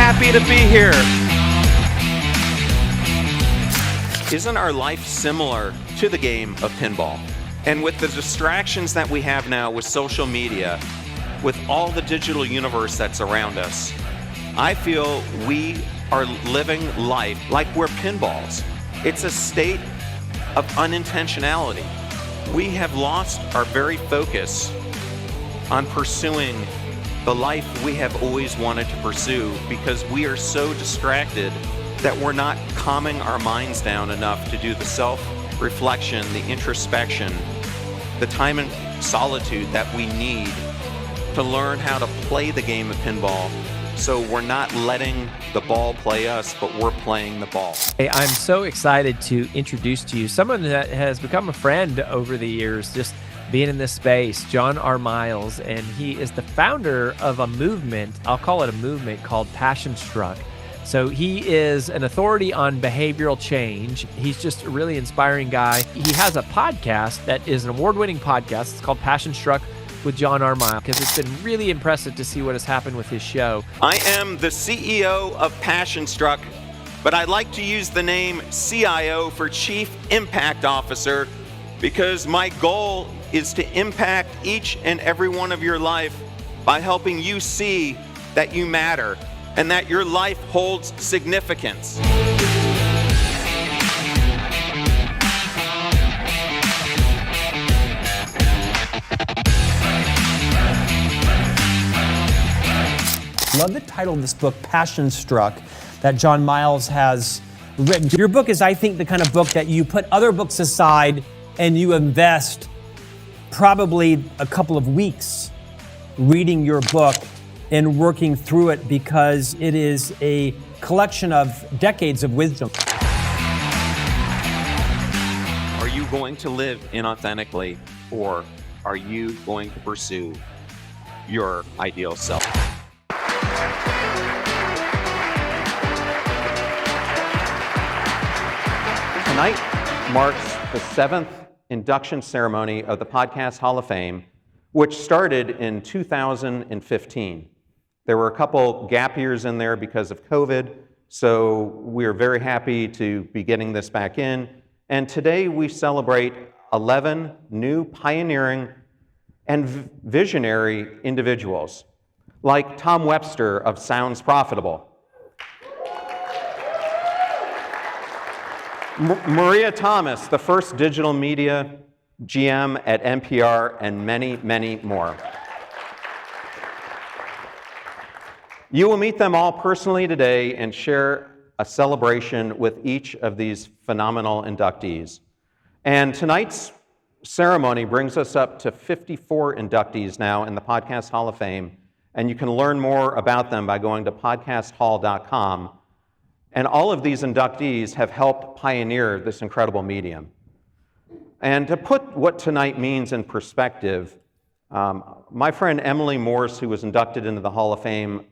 happy to be here. Isn't our life similar to the game of pinball? And with the distractions that we have now with social media, with all the digital universe that's around us, I feel we are living life like we're pinballs. It's a state of unintentionality. We have lost our very focus on pursuing the life we have always wanted to pursue because we are so distracted that we're not calming our minds down enough to do the self-reflection, the introspection, the time and solitude that we need to learn how to play the game of pinball, so we're not letting the ball play us, but we're playing the ball. Hey, I'm so excited to introduce to you someone that has become a friend over the years, just being in this space, John R. Miles, and he is the founder of a movement, I'll call it a movement, called Passion Struck. So he is an authority on behavioral change. He's just a really inspiring guy. He has a podcast that is an award-winning podcast. It's called Passion Struck with John R. Miles, because it's been really impressive to see what has happened with his show. I am the CEO of Passion Struck, but I like to use the name CIO for Chief Impact Officer, because my goal is to impact each and every one of your life by helping you see that you matter and that your life holds significance. Love the title of this book, Passion Struck, that John Miles has written. Your book is, I think, the kind of book that you put other books aside and you invest probably a couple of weeks reading your book and working through it, because it is a collection of decades of wisdom. Are you going to live inauthentically, or are you going to pursue your ideal self? Tonight marks the 7th induction ceremony of the Podcast Hall of Fame, which started in 2015. There were a couple gap years in there because of COVID, so we're very happy to be getting this back in. And today we celebrate 11 new pioneering and visionary individuals, like Tom Webster of Sounds Profitable, Maria Thomas, the first digital media GM at NPR, and many, many more. You will meet them all personally today and share a celebration with each of these phenomenal inductees. And tonight's ceremony brings us up to 54 inductees now in the Podcast Hall of Fame, and you can learn more about them by going to podcasthall.com. And all of these inductees have helped pioneer this incredible medium. And to put what tonight means in perspective, my friend Emily Morse, who was inducted into the Hall of Fame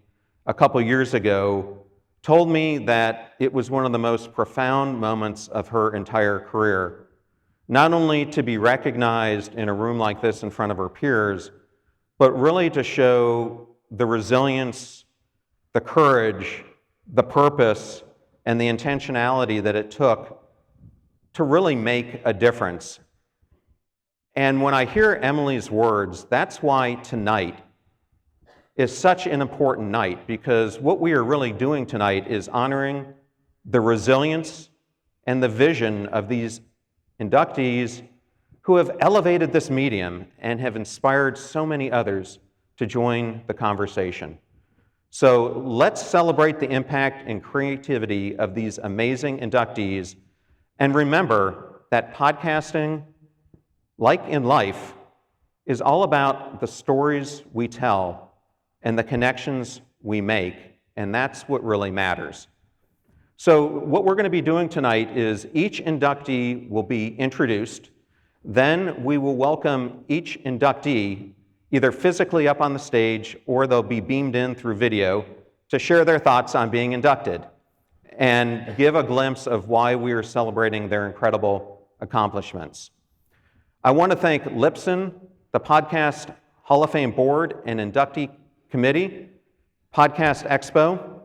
a couple years ago, told me that it was one of the most profound moments of her entire career. Not only to be recognized in a room like this in front of her peers, but really to show the resilience, the courage, the purpose, and the intentionality that it took to really make a difference. And when I hear Emily's words, that's why tonight is such an important night, because what we are really doing tonight is honoring the resilience and the vision of these inductees who have elevated this medium and have inspired so many others to join the conversation. So let's celebrate the impact and creativity of these amazing inductees, and remember that podcasting, like in life, is all about the stories we tell and the connections we make, and that's what really matters. So what we're going to be doing tonight is each inductee will be introduced, then we will welcome each inductee either physically up on the stage, or they'll be beamed in through video to share their thoughts on being inducted and give a glimpse of why we are celebrating their incredible accomplishments. I want to thank Lipson, the Podcast Hall of Fame Board and Inductee Committee, Podcast Expo,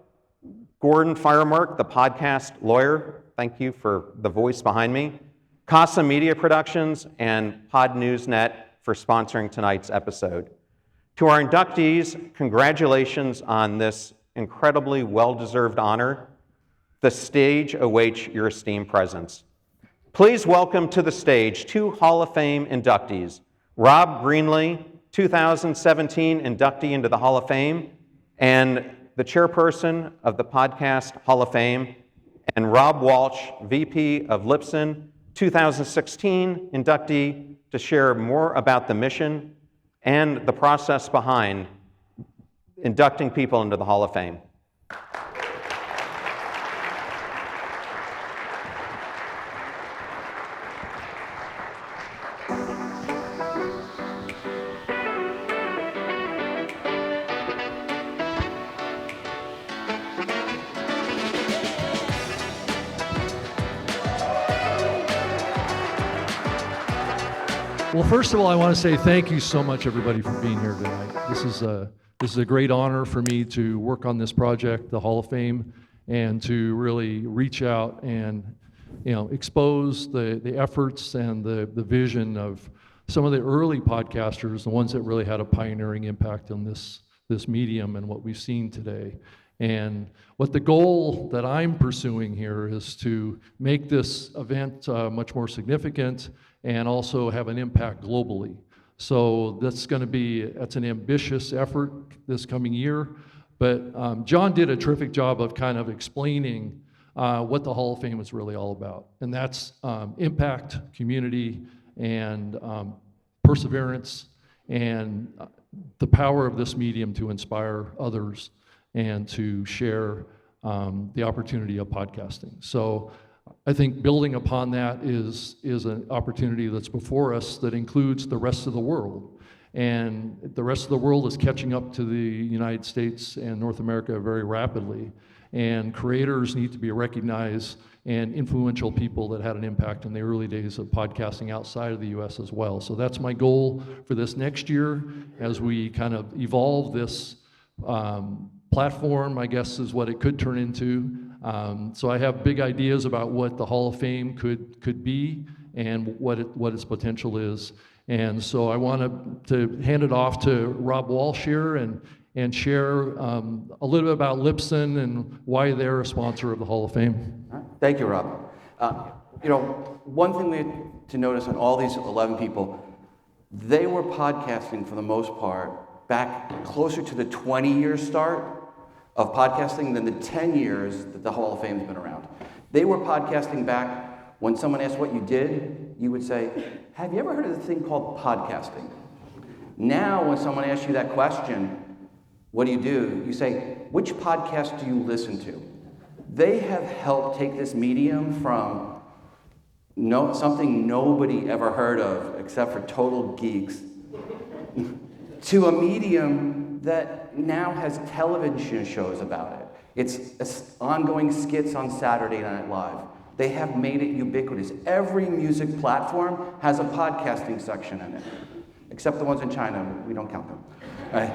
Gordon Firemark, the podcast lawyer. Thank you for the voice behind me. Casa Media Productions and Pod Newsnet for sponsoring tonight's episode. To our inductees, congratulations on this incredibly well-deserved honor. The stage awaits your esteemed presence. Please welcome to the stage two Hall of Fame inductees, Rob Greenlee, 2017 inductee into the Hall of Fame, and the chairperson of the Podcast Hall of Fame, and Rob Walsh, VP of Libsyn, 2016 inductee, to share more about the mission and the process behind inducting people into the Hall of Fame. Well, first of all, I want to say thank you so much, everybody, for being here tonight. This is a great honor for me to work on this project, the Hall of Fame, and to really reach out and expose the efforts and the vision of some of the early podcasters, the ones that really had a pioneering impact on this medium and what we've seen today. And what the goal that I'm pursuing here is to make this event much more significant and also have an impact globally. So that's an ambitious effort this coming year, but John did a terrific job of kind of explaining what the Hall of Fame is really all about. And that's impact, community, and perseverance, and the power of this medium to inspire others and to share the opportunity of podcasting. So I think building upon that is an opportunity that's before us that includes the rest of the world. And the rest of the world is catching up to the United States and North America very rapidly. And creators need to be recognized, and influential people that had an impact in the early days of podcasting outside of the US as well. So that's my goal for this next year as we kind of evolve this platform, I guess is what it could turn into. So I have big ideas about what the Hall of Fame could be and what its potential is. And so I want to hand it off to Rob Walsh here and share a little bit about Libsyn and why they're a sponsor of the Hall of Fame. Thank you, Rob. One thing we had to notice on all these 11 people, they were podcasting for the most part back closer to the 20-year start of podcasting than the 10 years that the Hall of Fame's been around. They were podcasting back when someone asked what you did, you would say, have you ever heard of the thing called podcasting? Now, when someone asks you that question, what do? You say, which podcast do you listen to? They have helped take this medium from something nobody ever heard of except for total geeks to a medium that now has television shows about it. It's ongoing skits on Saturday Night Live. They have made it ubiquitous. Every music platform has a podcasting section in it, except the ones in China. We don't count them. Right?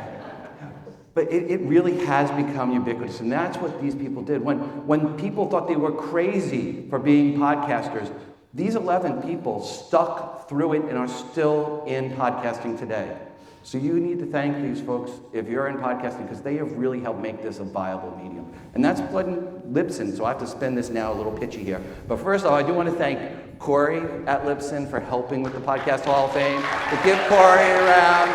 But it really has become ubiquitous, and that's what these people did. When people thought they were crazy for being podcasters, these 11 people stuck through it and are still in podcasting today. So you need to thank these folks if you're in podcasting, because they have really helped make this a viable medium. And that's what Libsyn, so I have to spin this now a little pitchy here. But first of all, I do want to thank Corey at Libsyn for helping with the Podcast Hall of Fame. To give Corey a round.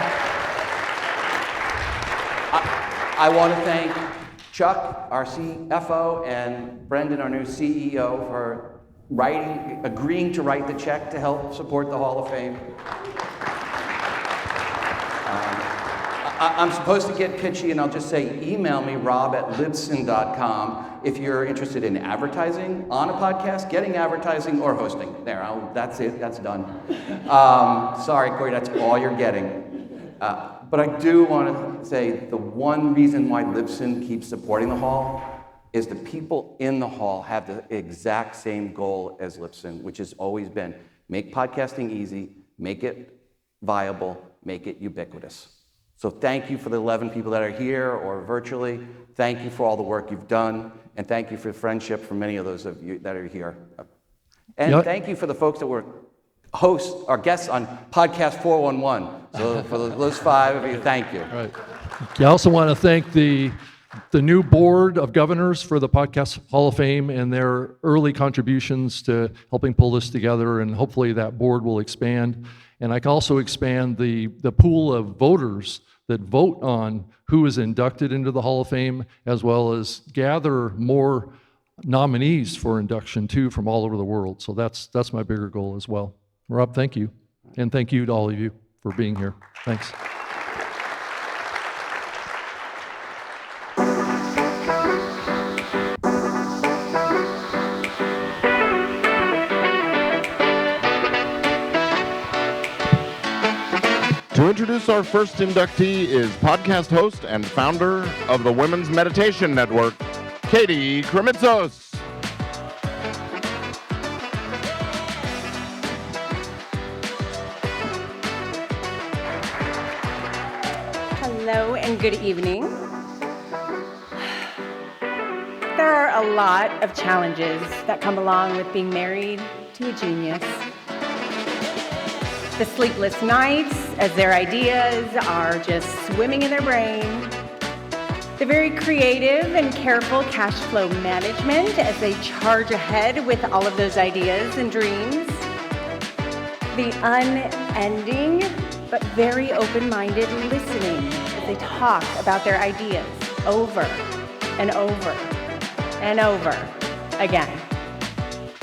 I want to thank Chuck, our CFO, and Brendan, our new CEO, for agreeing to write the check to help support the Hall of Fame. I'm supposed to get pitchy, and I'll just say email me, rob@libsyn.com, if you're interested in advertising on a podcast, getting advertising, or hosting. There, that's it, that's done. Sorry, Corey, that's all you're getting. But I do want to say the one reason why Libsyn keeps supporting the Hall is the people in the Hall have the exact same goal as Libsyn, which has always been make podcasting easy, make it viable, make it ubiquitous. So thank you for the 11 people that are here or virtually. Thank you for all the work you've done, and thank you for friendship from many of those of you that are here. And thank you for the folks that were hosts or guests on Podcast 411. So for those 5 of you, thank you. Right. I also want to thank the new board of governors for the Podcast Hall of Fame and their early contributions to helping pull this together, and hopefully that board will expand. And I can also expand the pool of voters that vote on who is inducted into the Hall of Fame, as well as gather more nominees for induction too from all over the world. So that's my bigger goal as well. Rob, thank you. And thank you to all of you for being here. Thanks. To introduce our first inductee is podcast host and founder of the Women's Meditation Network, Katie Kremitzos. Hello and good evening. There are a lot of challenges that come along with being married to a genius. The sleepless nights as their ideas are just swimming in their brain. The very creative and careful cash flow management as they charge ahead with all of those ideas and dreams. The unending but very open-minded listening as they talk about their ideas over and over and over again.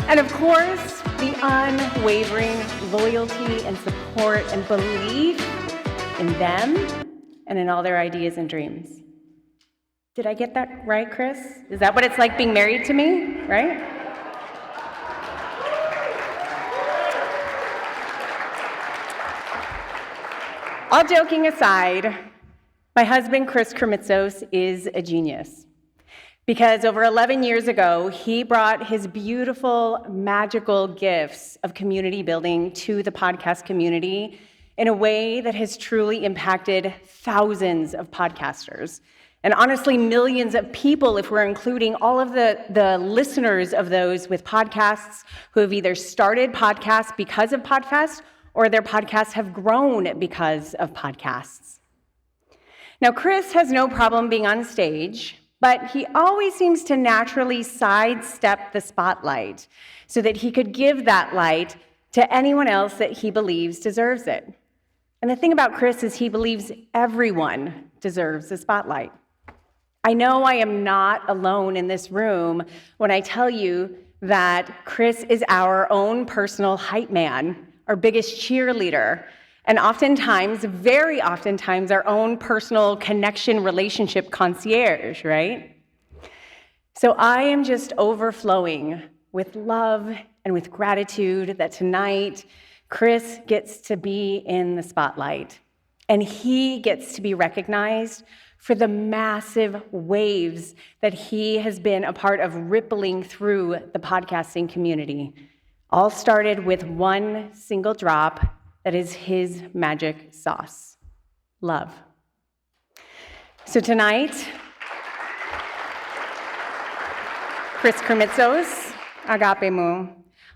And of course, the unwavering loyalty and support and belief in them and in all their ideas and dreams. Did I get that right, Chris? Is that what it's like being married to me, right? All joking aside, my husband, Chris Kremitzos, is a genius. Because over 11 years ago, he brought his beautiful, magical gifts of community building to the podcast community in a way that has truly impacted thousands of podcasters. And honestly, millions of people, if we're including all of the listeners of those with podcasts who have either started podcasts because of podcasts or their podcasts have grown because of podcasts. Now, Chris has no problem being on stage, but he always seems to naturally sidestep the spotlight so that he could give that light to anyone else that he believes deserves it. And the thing about Chris is he believes everyone deserves the spotlight. I know I am not alone in this room when I tell you that Chris is our own personal hype man, our biggest cheerleader, and oftentimes, very oftentimes, our own personal connection relationship concierge, right? So I am just overflowing with love and with gratitude that tonight Chris gets to be in the spotlight, and he gets to be recognized for the massive waves that he has been a part of rippling through the podcasting community. All started with one single drop that is his magic sauce, love. So tonight, Chris Kremitzos, Agape Mu,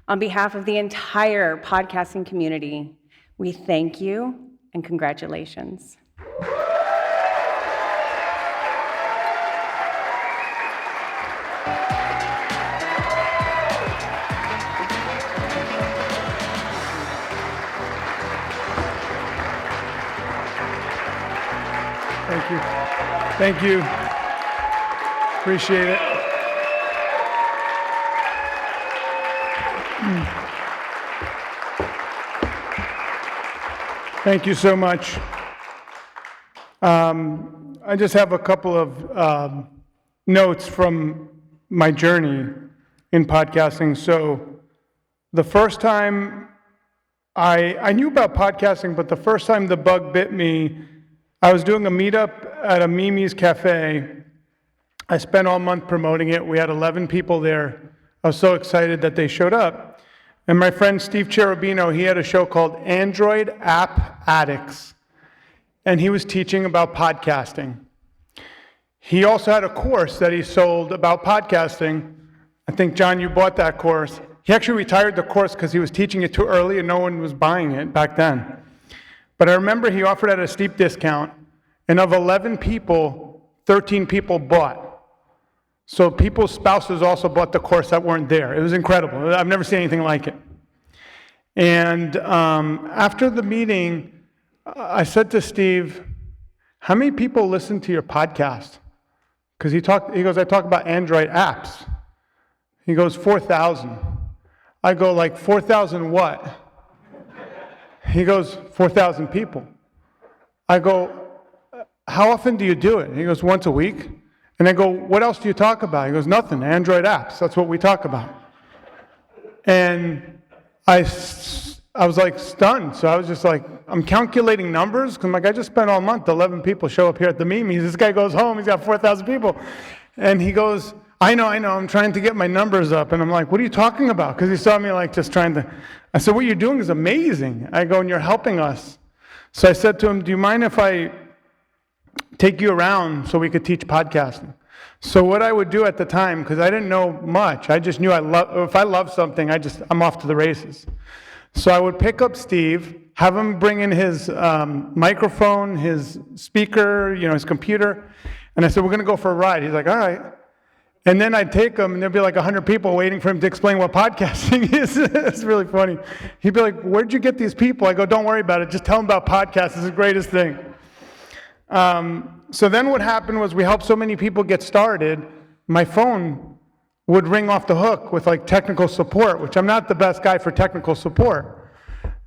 on behalf of the entire podcasting community, we thank you and congratulations. Thank you. Thank you. Appreciate it. Thank you so much. I just have a couple of notes from my journey in podcasting. So the first time I knew about podcasting, but the first time the bug bit me, I was doing a meetup at a Mimi's Cafe. I spent all month promoting it. We had 11 people there. I was so excited that they showed up. And my friend Steve Cherubino, he had a show called Android App Addicts. and he was teaching about podcasting. He also had a course that he sold about podcasting. I think, John, you bought that course. He actually retired the course because he was teaching it too early and no one was buying it back then. But I remember he offered at a steep discount, and of 11 people, 13 people bought. So people's spouses also bought the course that weren't there. It was incredible. I've never seen anything like it. And after the meeting, I said to Steve, how many people listen to your podcast? Because he goes, I talk about Android apps. He goes, 4,000. I go, like 4,000 what? He goes, 4,000 people. I go, how often do you do it? He goes, once a week. And I go, what else do you talk about? He goes, nothing, Android apps. That's what we talk about. And I was like stunned. So I was just like, I'm calculating numbers. Because I'm like, I just spent all month, 11 people show up here at the Mimi's. This guy goes home, he's got 4,000 people. And he goes, I know, I'm trying to get my numbers up. And I'm like, what are you talking about? Because he saw me like just trying to, I said, what you're doing is amazing. I go, and you're helping us. So I said to him, do you mind if I take you around so we could teach podcasting? So what I would do at the time, because I didn't know much, I just knew if I love something, I'm off to the races. So I would pick up Steve, have him bring in his microphone, his speaker, his computer, and I said, we're going to go for a ride. He's like, all right. And then I'd take him, and there'd be like 100 people waiting for him to explain what podcasting is. It's really funny. He'd be like, where'd you get these people? I go, don't worry about it. Just tell them about podcasts. It's the greatest thing. So then what happened was we helped so many people get started, my phone would ring off the hook with like technical support, which I'm not the best guy for technical support.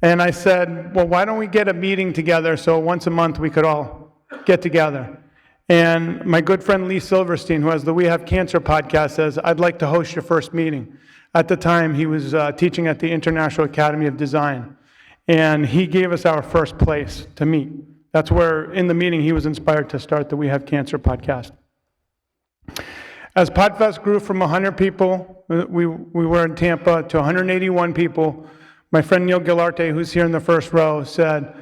And I said, well, why don't we get a meeting together so once a month we could all get together. And my good friend Lee Silverstein, who has the We Have Cancer podcast, says, I'd like to host your first meeting. At the time, he was teaching at the International Academy of Design. And he gave us our first place to meet. That's where, in the meeting, he was inspired to start the We Have Cancer podcast. As Podfest grew from 100 people, we were in Tampa, to 181 people, my friend Neil Gilarte, who's here in the first row, said,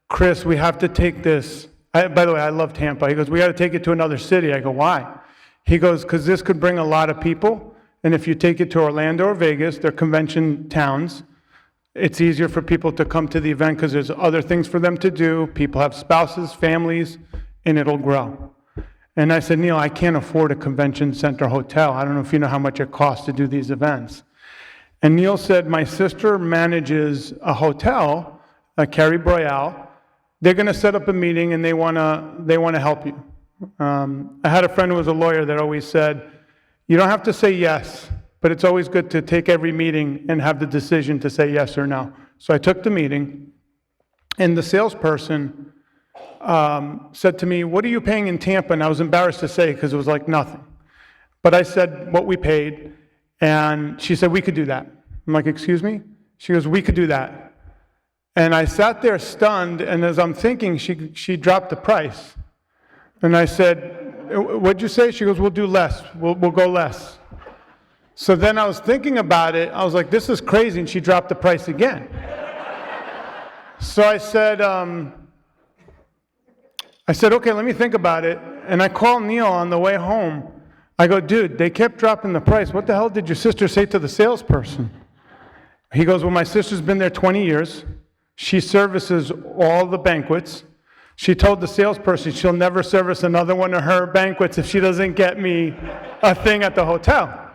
Chris, we have to take this. By the way, I love Tampa. He goes, we got to take it to another city. I go, why? He goes, because this could bring a lot of people, and if you take it to Orlando or Vegas, they're convention towns, it's easier for people to come to the event because there's other things for them to do. People have spouses, families, and it'll grow. And I said, Neil, I can't afford a convention center hotel. I don't know if you know how much it costs to do these events. And Neil said, my sister manages a hotel, Carrie Broyal. They're going to set up a meeting, and they want to help you. I had a friend who was a lawyer that always said, you don't have to say yes, but it's always good to take every meeting and have the decision to say yes or no. So I took the meeting, and the salesperson said to me, what are you paying in Tampa? And I was embarrassed to say because it was like nothing. But I said what we paid, and she said, we could do that. I'm like, excuse me? She goes, we could do that. And I sat there stunned, and as I'm thinking, she dropped the price. And I said, what'd you say? She goes, we'll do less. We'll go less. So then I was thinking about it. I was like, this is crazy, and she dropped the price again. So I said, okay, let me think about it. And I called Neil on the way home. I go, dude, they kept dropping the price. What the hell did your sister say to the salesperson? He goes, well, my sister's been there 20 years. She services all the banquets. She told the salesperson she'll never service another one of her banquets if she doesn't get me a thing at the hotel.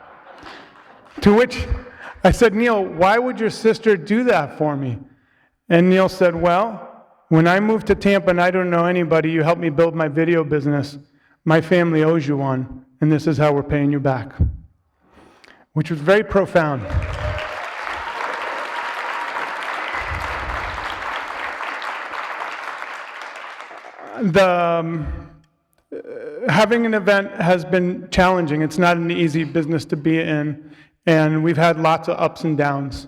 To which I said, Neil, why would your sister do that for me? And Neil said, well, when I moved to Tampa and I don't know anybody, you helped me build my video business. My family owes you one, and this is how we're paying you back. Which was very profound. Having an event has been challenging. It's not an easy business to be in, and we've had lots of ups and downs.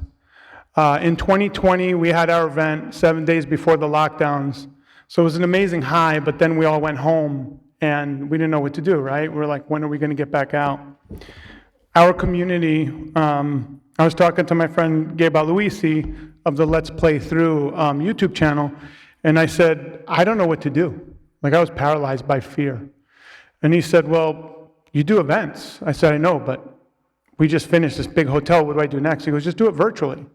In 2020, we had our event 7 days before the lockdowns. So it was an amazing high, but then we all went home, and we didn't know what to do, right? We're like, when are we going to get back out? Our community, I was talking to my friend Gabe Aloisi of the Let's Play Through YouTube channel, And I said, I don't know what to do. Like, I was paralyzed by fear. And he said, well, you do events. I said, I know, but we just finished this big hotel. What do I do next? He goes, just do it virtually.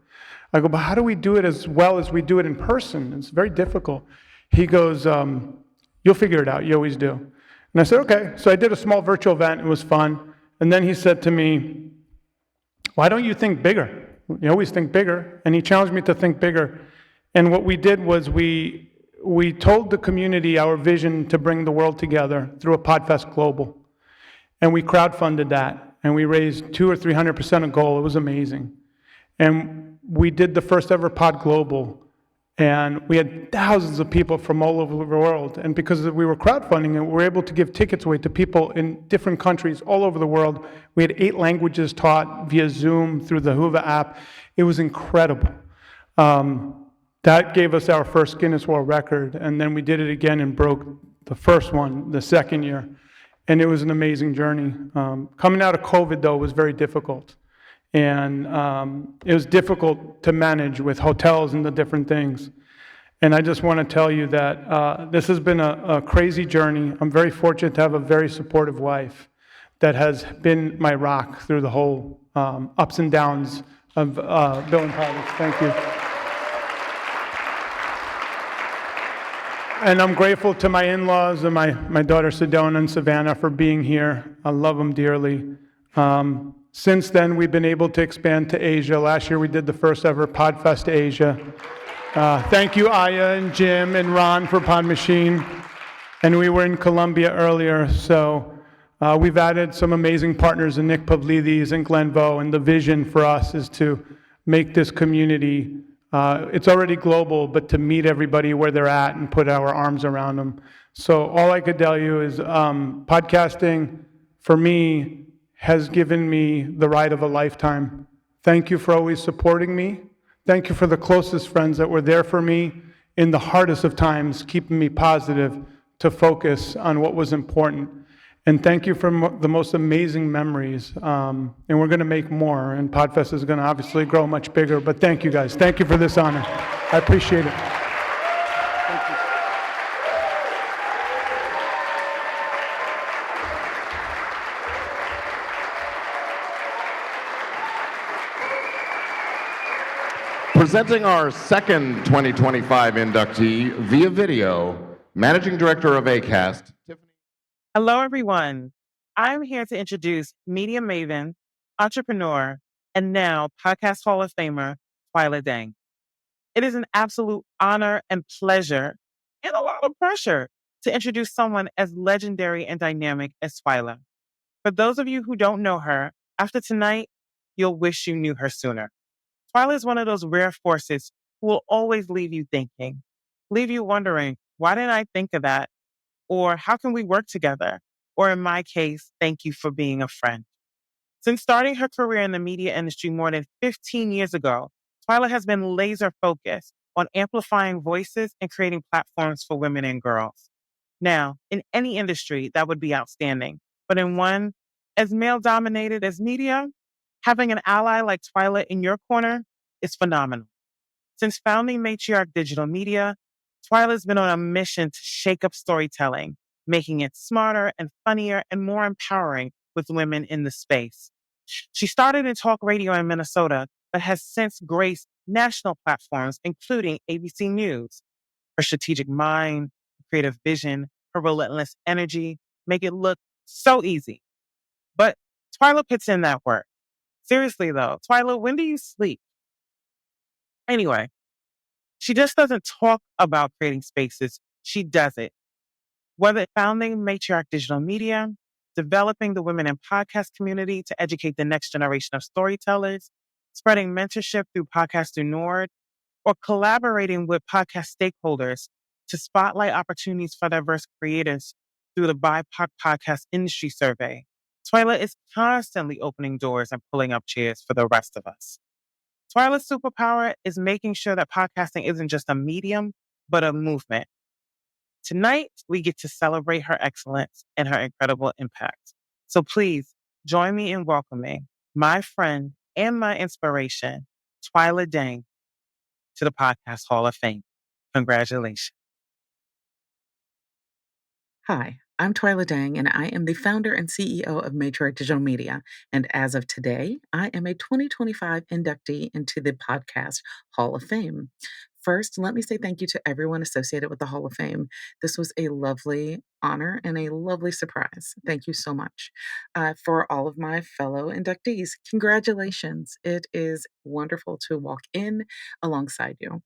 I go, but how do we do it as well as we do it in person? It's very difficult. He goes, you'll figure it out. You always do. And I said, okay. So I did a small virtual event. It was fun. And then he said to me, why don't you think bigger? You always think bigger. And he challenged me to think bigger. And what we did was we told the community our vision to bring the world together through a Podfest Global. And we crowdfunded that. And we raised 200 or 300% of goal. It was amazing. And we did the first ever Pod Global. And we had thousands of people from all over the world. And because we were crowdfunding it, we were able to give tickets away to people in different countries all over the world. We had 8 languages taught via Zoom through the Whova app. It was incredible. That gave us our first Guinness World Record. And then we did it again and broke the first one the second year. And it was an amazing journey. Coming out of COVID, though, was very difficult. And it was difficult to manage with hotels and the different things. And I just want to tell you that this has been a crazy journey. I'm very fortunate to have a very supportive wife that has been my rock through the whole ups and downs of building products. Thank you. And I'm grateful to my in-laws and my daughter Sedona and Savannah for being here. I love them dearly. Since then, we've been able to expand to Asia. Last year, we did the first ever Podfest Asia. Thank you, Aya and Jim and Ron for Pod Machine. And we were in Colombia earlier, so we've added some amazing partners in Nick Pavlidis and Glenn Vo, and the vision for us is to make this community, it's already global, but to meet everybody where they're at and put our arms around them. So all I could tell you is podcasting, for me, has given me the ride of a lifetime. Thank you for always supporting me. Thank you for the closest friends that were there for me in the hardest of times, keeping me positive to focus on what was important. And thank you for the most amazing memories. And we're going to make more, and Podfest is going to obviously grow much bigger. But thank you, guys. Thank you for this honor. I appreciate it. Thank you. Presenting our second 2025 inductee via video, Managing Director of ACAST, Tiffany. Hello, everyone. I'm here to introduce media maven, entrepreneur, and now Podcast Hall of Famer, Twila Dang. It is an absolute honor and pleasure, and a lot of pressure, to introduce someone as legendary and dynamic as Twila. For those of you who don't know her, after tonight, you'll wish you knew her sooner. Twila is one of those rare forces who will always leave you thinking, leave you wondering, why didn't I think of that? Or how can we work together? Or in my case, thank you for being a friend. Since starting her career in the media industry more than 15 years ago, Twila has been laser focused on amplifying voices and creating platforms for women and girls. Now, in any industry, that would be outstanding. But in one as male-dominated as media, having an ally like Twila in your corner is phenomenal. Since founding Matriarch Digital Media, Twila's been on a mission to shake up storytelling, making it smarter and funnier and more empowering with women in the space. She started in talk radio in Minnesota, but has since graced national platforms, including ABC News. Her strategic mind, creative vision, her relentless energy make it look so easy. But Twila puts in that work. Seriously though, Twila, when do you sleep? Anyway, she just doesn't talk about creating spaces, she does it. Whether founding Matriarch Digital Media, developing the women in podcast community to educate the next generation of storytellers, spreading mentorship through Podcast du Nord, or collaborating with podcast stakeholders to spotlight opportunities for diverse creators through the BIPOC Podcast Industry Survey, Twila is constantly opening doors and pulling up chairs for the rest of us. Twila's superpower is making sure that podcasting isn't just a medium, but a movement. Tonight, we get to celebrate her excellence and her incredible impact. So please join me in welcoming my friend and my inspiration, Twila Dang, to the Podcast Hall of Fame. Congratulations. Hi, I'm Twila Dang, and I am the founder and CEO of Matriarch Digital Media. And as of today, I am a 2025 inductee into the Podcast Hall of Fame. First, let me say thank you to everyone associated with the Hall of Fame. This was a lovely honor and a lovely surprise. Thank you so much. For all of my fellow inductees, congratulations. It is wonderful to walk in alongside you.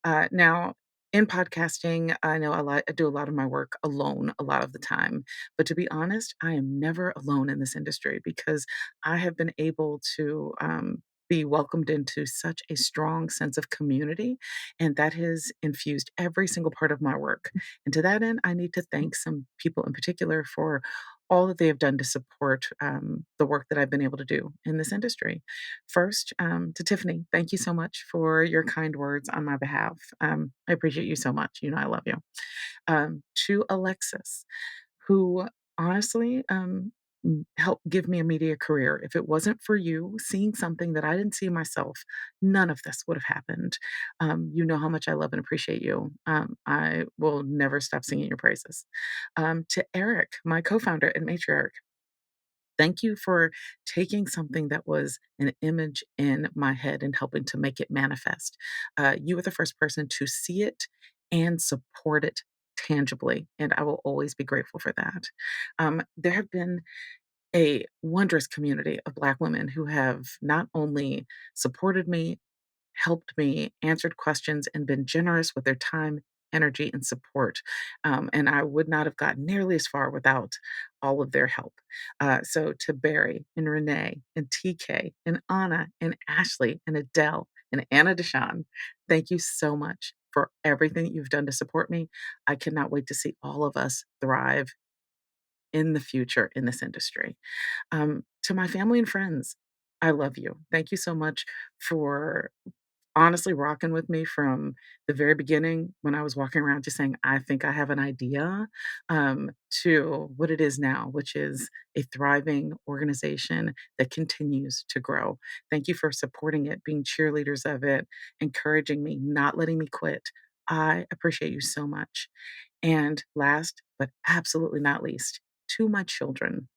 Now, in podcasting, I know I do a lot of my work alone a lot of the time. But to be honest, I am never alone in this industry because I have been able to be welcomed into such a strong sense of community, and that has infused every single part of my work. And to that end, I need to thank some people in particular for all that they have done to support the work that I've been able to do in this industry. First, to Tiffany, thank you so much for your kind words on my behalf. I appreciate you so much. You know, I love you. To Alexis, who honestly helped give me a media career. If it wasn't for you seeing something that I didn't see myself, none of this would have happened. You know how much I love and appreciate you. I will never stop singing your praises. To Eric, my co founder at Matriarch, thank you for taking something that was an image in my head and helping to make it manifest. You were the first person to see it and support it tangibly, and I will always be grateful for that. There have been a wondrous community of Black women who have not only supported me, helped me, answered questions, and been generous with their time, energy, and support. And I would not have gotten nearly as far without all of their help. So to Barry and Renee and TK and Anna and Ashley and Adele and Anna Deshawn, thank you so much for everything that you've done to support me. I cannot wait to see all of us thrive in the future in this industry. To my family and friends, I love you. Thank you so much for honestly rocking with me from the very beginning when I was walking around just saying, I think I have an idea, to what it is now, which is a thriving organization that continues to grow. Thank you for supporting it, being cheerleaders of it, encouraging me, not letting me quit. I appreciate you so much. And last, but absolutely not least, to my children.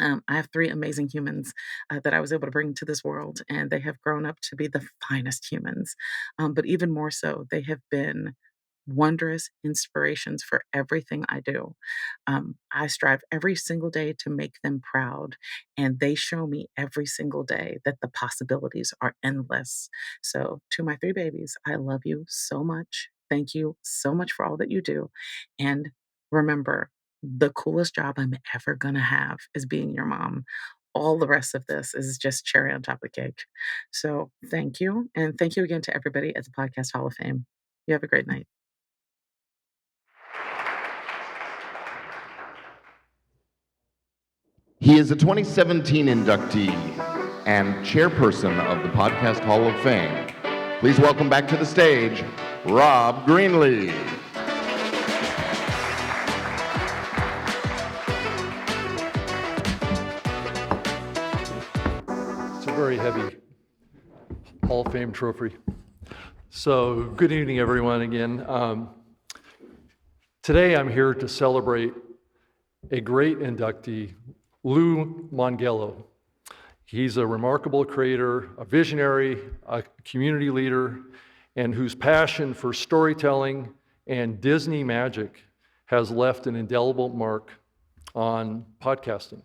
I have three amazing humans that I was able to bring to this world, and they have grown up to be the finest humans. But even more so, they have been wondrous inspirations for everything I do. I strive every single day to make them proud, and they show me every single day that the possibilities are endless. So, to my three babies, I love you so much. Thank you so much for all that you do. And remember, the coolest job I'm ever gonna have is being your mom. All the rest of this is just cherry on top of the cake. So thank you. And thank you again to everybody at the Podcast Hall of Fame. You have a great night. He is a 2017 inductee and chairperson of the Podcast Hall of Fame. Please welcome back to the stage, Rob Greenlee. It's a very heavy Hall of Fame trophy. So good evening, everyone, again. Today I'm here to celebrate a great inductee, Lou Mongello. He's a remarkable creator, a visionary, a community leader, and whose passion for storytelling and Disney magic has left an indelible mark on podcasting.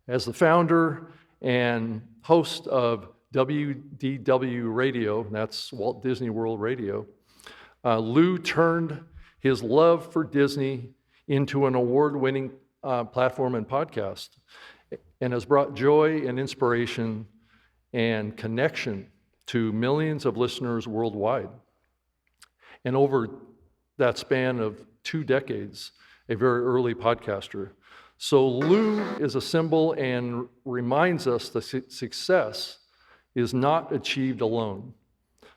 As the founder and host of WDW Radio, that's Walt Disney World Radio, Lou turned his love for Disney into an award-winning platform and podcast, and has brought joy and inspiration and connection to millions of listeners worldwide. And over that span of 2 decades, a very early podcaster. So Lou is a symbol and reminds us that success is not achieved alone.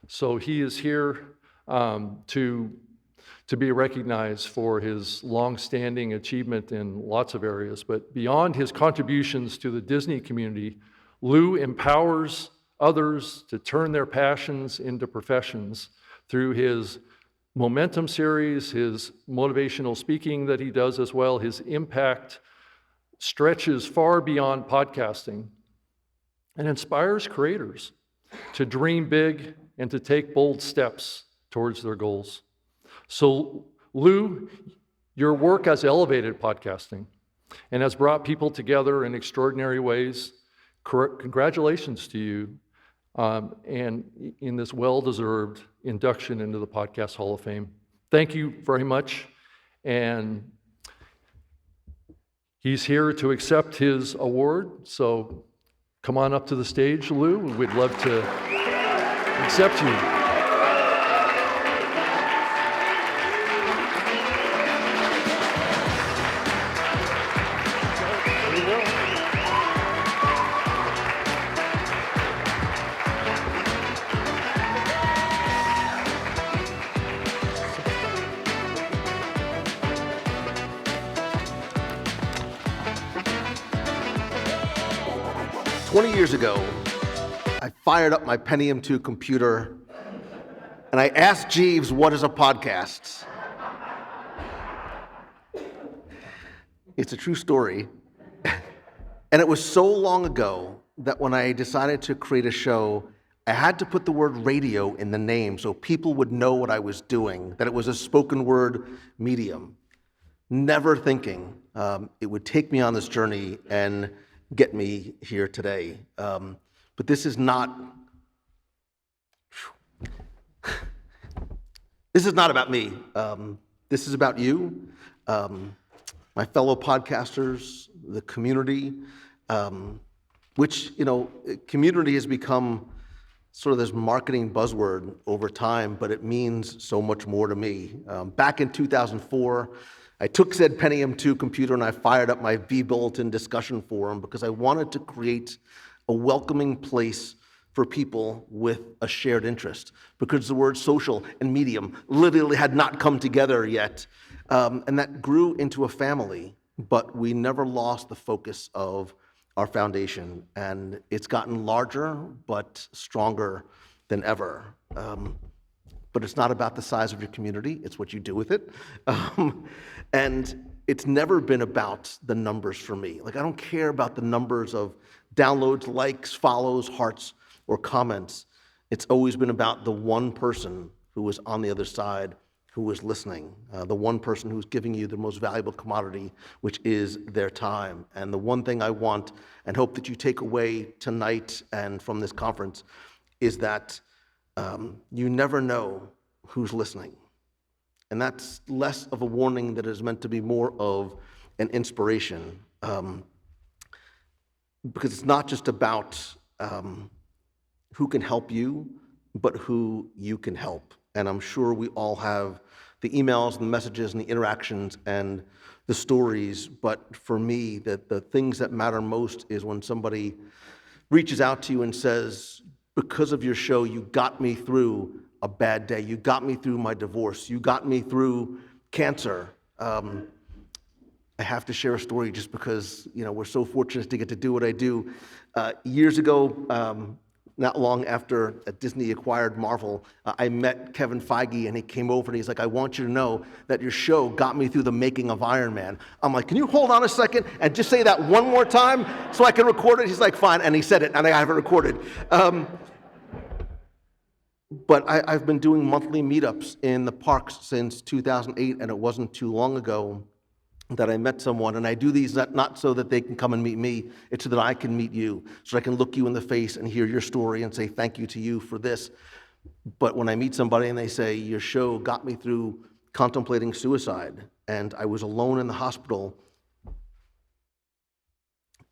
So he is here to be recognized for his long-standing achievement in lots of areas. But beyond his contributions to the Disney community, Lou empowers others to turn their passions into professions through his Momentum series, his motivational speaking that he does as well, his impact stretches far beyond podcasting and inspires creators to dream big and to take bold steps towards their goals. So, Lou, your work has elevated podcasting and has brought people together in extraordinary ways. Congratulations to you, and in this well-deserved induction into the Podcast Hall of Fame. Thank you very much. And he's here to accept his award, so come on up to the stage, Lou. We'd love to accept you. 20 years ago, I fired up my Pentium 2 computer and I asked Jeeves, what is a podcast? It's a true story. And it was so long ago that when I decided to create a show, I had to put the word radio in the name so people would know what I was doing, that it was a spoken word medium. Never thinking it would take me on this journey and get me here today. But this is not about me. This is about you, my fellow podcasters, the community, which, community has become sort of this marketing buzzword over time, but it means so much more to me. Back in 2004, I took said Pentium 2 computer and I fired up my vBulletin discussion forum because I wanted to create a welcoming place for people with a shared interest, because the word social and medium literally had not come together yet. And that grew into a family, but we never lost the focus of our foundation, and it's gotten larger but stronger than ever. But it's not about the size of your community, it's what you do with it. And it's never been about the numbers for me. Like, I don't care about the numbers of downloads, likes, follows, hearts, or comments. It's always been about the one person who was on the other side, who was listening, the one person who's giving you the most valuable commodity, which is their time. And the one thing I want and hope that you take away tonight and from this conference is that you never know who's listening. And that's less of a warning that is meant to be more of an inspiration. Because it's not just about who can help you, but who you can help. And I'm sure we all have the emails and the messages and the interactions and the stories, but for me, the things that matter most is when somebody reaches out to you and says, because of your show, you got me through a bad day, you got me through my divorce, you got me through cancer. I have to share a story just because, we're so fortunate to get to do what I do. Years ago, not long after Disney acquired Marvel, I met Kevin Feige, and he came over and he's like, I want you to know that your show got me through the making of Iron Man. I'm like, can you hold on a second and just say that one more time so I can record it? He's like, fine, and he said it, and I have it recorded. But I've been doing monthly meetups in the parks since 2008, and it wasn't too long ago that I met someone, and I do these not so that they can come and meet me, it's so that I can meet you, so I can look you in the face and hear your story and say thank you to you for this. But when I meet somebody and they say, your show got me through contemplating suicide, and I was alone in the hospital,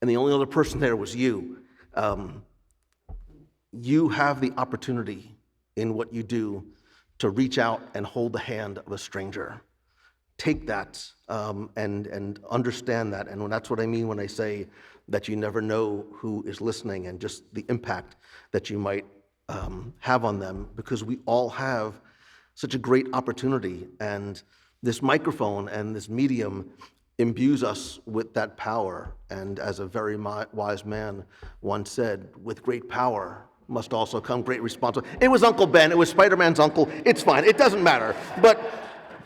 and the only other person there was you, you have the opportunity in what you do to reach out and hold the hand of a stranger. Take that and understand that. And that's what I mean when I say that you never know who is listening and just the impact that you might have on them, because we all have such a great opportunity. And this microphone and this medium imbues us with that power. And as a very wise man once said, with great power must also come great responsibility. It was Uncle Ben, it was Spider-Man's uncle, it's fine, it doesn't matter. But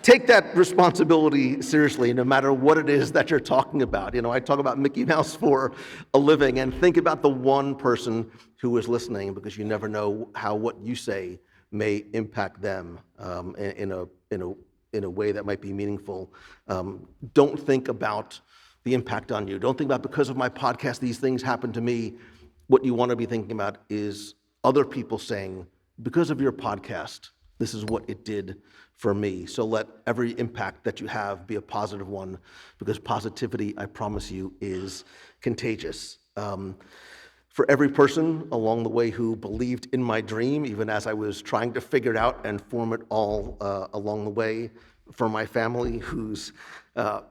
take that responsibility seriously, no matter what it is that you're talking about. I talk about Mickey Mouse for a living, and think about the one person who is listening, because you never know how what you say may impact them in a way that might be meaningful. Don't think about the impact on you. Don't think about, because of my podcast, these things happen to me. What you want to be thinking about is other people saying, because of your podcast, this is what it did for me. So let every impact that you have be a positive one, because positivity, I promise you, is contagious. For every person along the way who believed in my dream, even as I was trying to figure it out and form it all along the way, for my family whose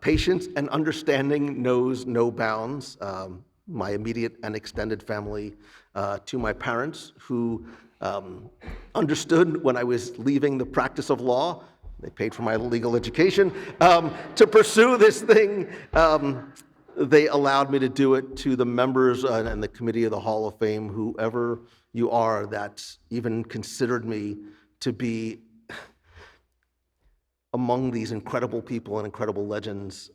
patience and understanding knows no bounds, my immediate and extended family, to my parents who understood when I was leaving the practice of law, they paid for my legal education, to pursue this thing. They allowed me to do it. To the members and the committee of the Hall of Fame, whoever you are that even considered me to be among these incredible people and incredible legends,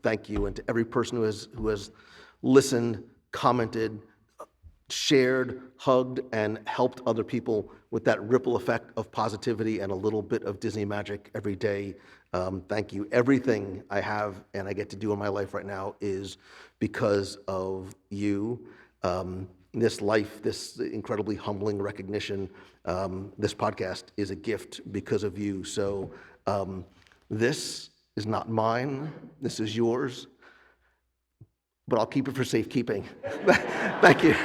thank you. And to every person who has listened, commented, shared, hugged, and helped other people with that ripple effect of positivity and a little bit of Disney magic every day, thank you. Everything I have and I get to do in my life right now is because of you. This life, this incredibly humbling recognition, this podcast is a gift because of you. So this is not mine, this is yours, but I'll keep it for safekeeping. Thank you.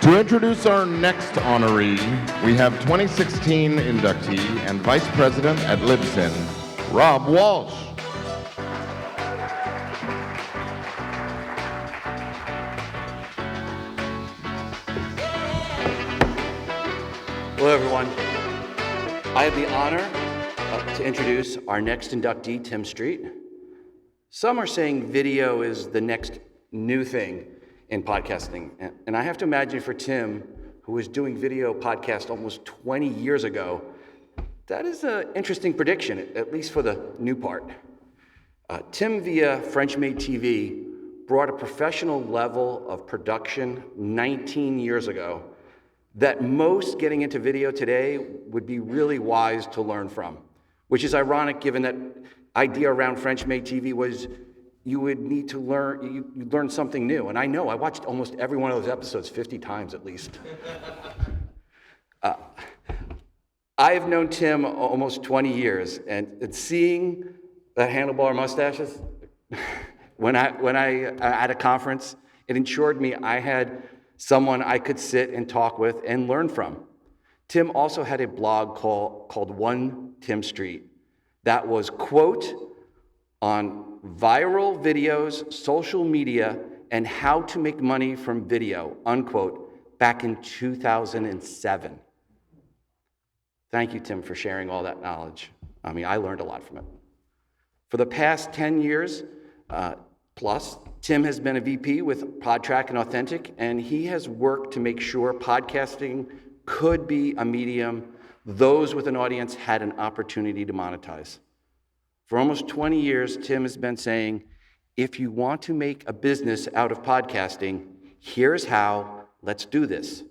To introduce our next honoree, we have 2016 inductee and Vice President at Libsyn, Rob Walsh. Hello, everyone. I have the honor to introduce our next inductee, Tim Street. Some are saying video is the next new thing in podcasting. And I have to imagine for Tim, who was doing video podcast almost 20 years ago, that is an interesting prediction, at least for the new part. Tim, via French-made TV, brought a professional level of production 19 years ago that most getting into video today would be really wise to learn from, which is ironic given that idea around French-made TV was you would need to learn something new. And I know, I watched almost every one of those episodes 50 times at least. I've known Tim almost 20 years, and seeing the handlebar mustaches, when I at a conference, it ensured me I had someone I could sit and talk with and learn from. Tim also had a blog called One Tim Street that was, quote, on viral videos, social media, and how to make money from video, unquote, back in 2007. Thank you, Tim, for sharing all that knowledge. I mean, I learned a lot from it. For the past 10 years plus, Tim has been a VP with PodTrack and Authentic, and he has worked to make sure podcasting could be a medium those with an audience had an opportunity to monetize. For almost 20 years, Tim has been saying, if you want to make a business out of podcasting, here's how, let's do this.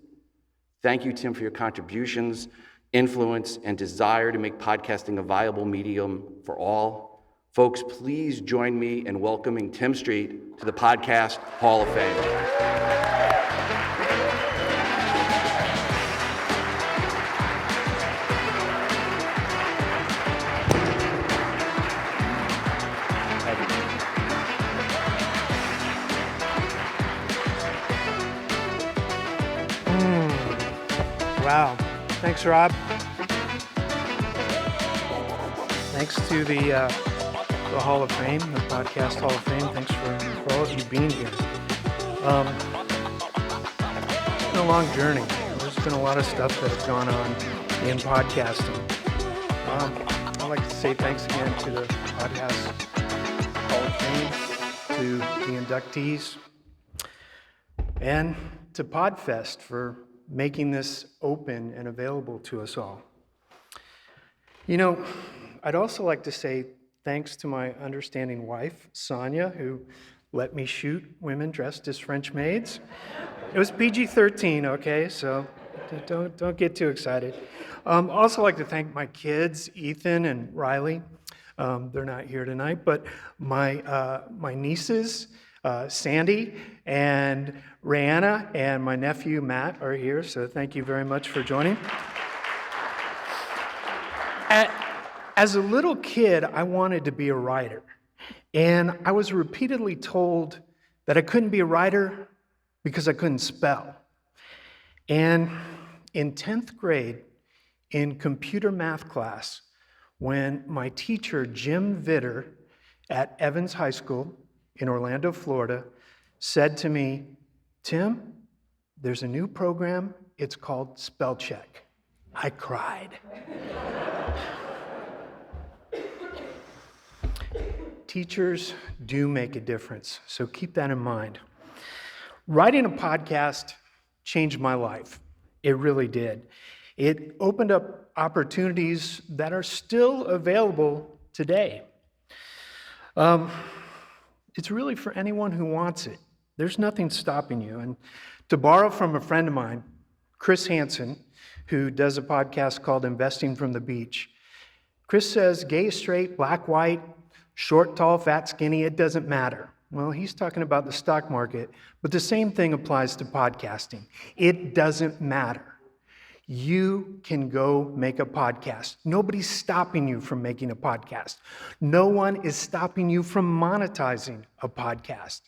Thank you, Tim, for your contributions, influence, and desire to make podcasting a viable medium for all. Folks, please join me in welcoming Tim Street to the Podcast Hall of Fame. Wow. Thanks, Rob. Thanks to the Hall of Fame, the Podcast Hall of Fame. Thanks for all of you being here. It's been a long journey. There's been a lot of stuff that has gone on in podcasting. I'd like to say thanks again to the Podcast Hall of Fame, to the inductees, and to Podfest for making this open and available to us all. You know, I'd also like to say thanks to my understanding wife, Sonia, who let me shoot women dressed as French maids. It was PG-13, okay, so don't get too excited. Also like to thank my kids, Ethan and Riley. They're not here tonight, but my nieces, Sandy and Rihanna, and my nephew, Matt, are here, so thank you very much for joining. As a little kid, I wanted to be a writer, and I was repeatedly told that I couldn't be a writer because I couldn't spell. And in 10th grade, in computer math class, when my teacher, Jim Vitter, at Evans High School in Orlando, Florida, said to me, "Tim, there's a new program, it's called Spell Check." I cried. Teachers do make a difference, so keep that in mind. Writing a podcast changed my life. It really did. It opened up opportunities that are still available today. It's really for anyone who wants it. There's nothing stopping you. And to borrow from a friend of mine, Chris Hansen, who does a podcast called Investing from the Beach, Chris says, gay, straight, black, white, short, tall, fat, skinny, it doesn't matter. Well, he's talking about the stock market, but the same thing applies to podcasting. It doesn't matter. You can go make a podcast. Nobody's stopping you from making a podcast. No one is stopping you from monetizing a podcast.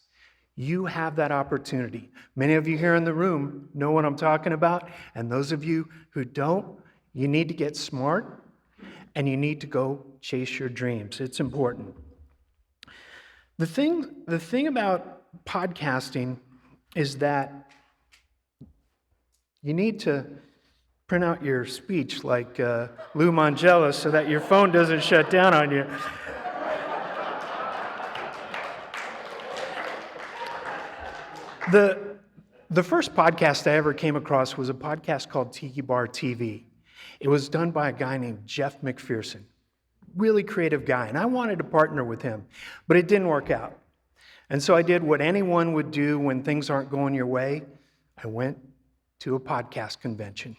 You have that opportunity. Many of you here in the room know what I'm talking about, and those of you who don't, you need to get smart and you need to go chase your dreams. It's important. The thing about podcasting is that you need to print out your speech like Lou Mangello so that your phone doesn't shut down on you. The first podcast I ever came across was a podcast called Tiki Bar TV. It was done by a guy named Jeff McPherson. Really creative guy, and I wanted to partner with him, but it didn't work out. And so I did what anyone would do when things aren't going your way. I went to a podcast convention.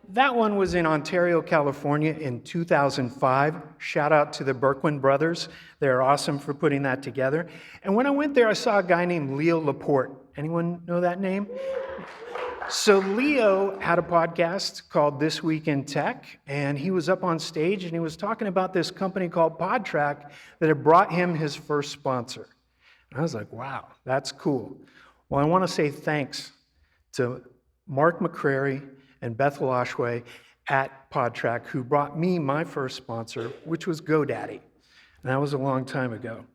That one was in Ontario, California in 2005. Shout out to the Berkwin brothers. They're awesome for putting that together. And when I went there, I saw a guy named Leo Laporte. Anyone know that name? So Leo had a podcast called This Week in Tech, and he was up on stage and he was talking about this company called PodTrack that had brought him his first sponsor. And I was like, wow, that's cool. Well, I want to say thanks to Mark McCrary and Bethel Oshway at PodTrack, who brought me my first sponsor, which was GoDaddy. And that was a long time ago.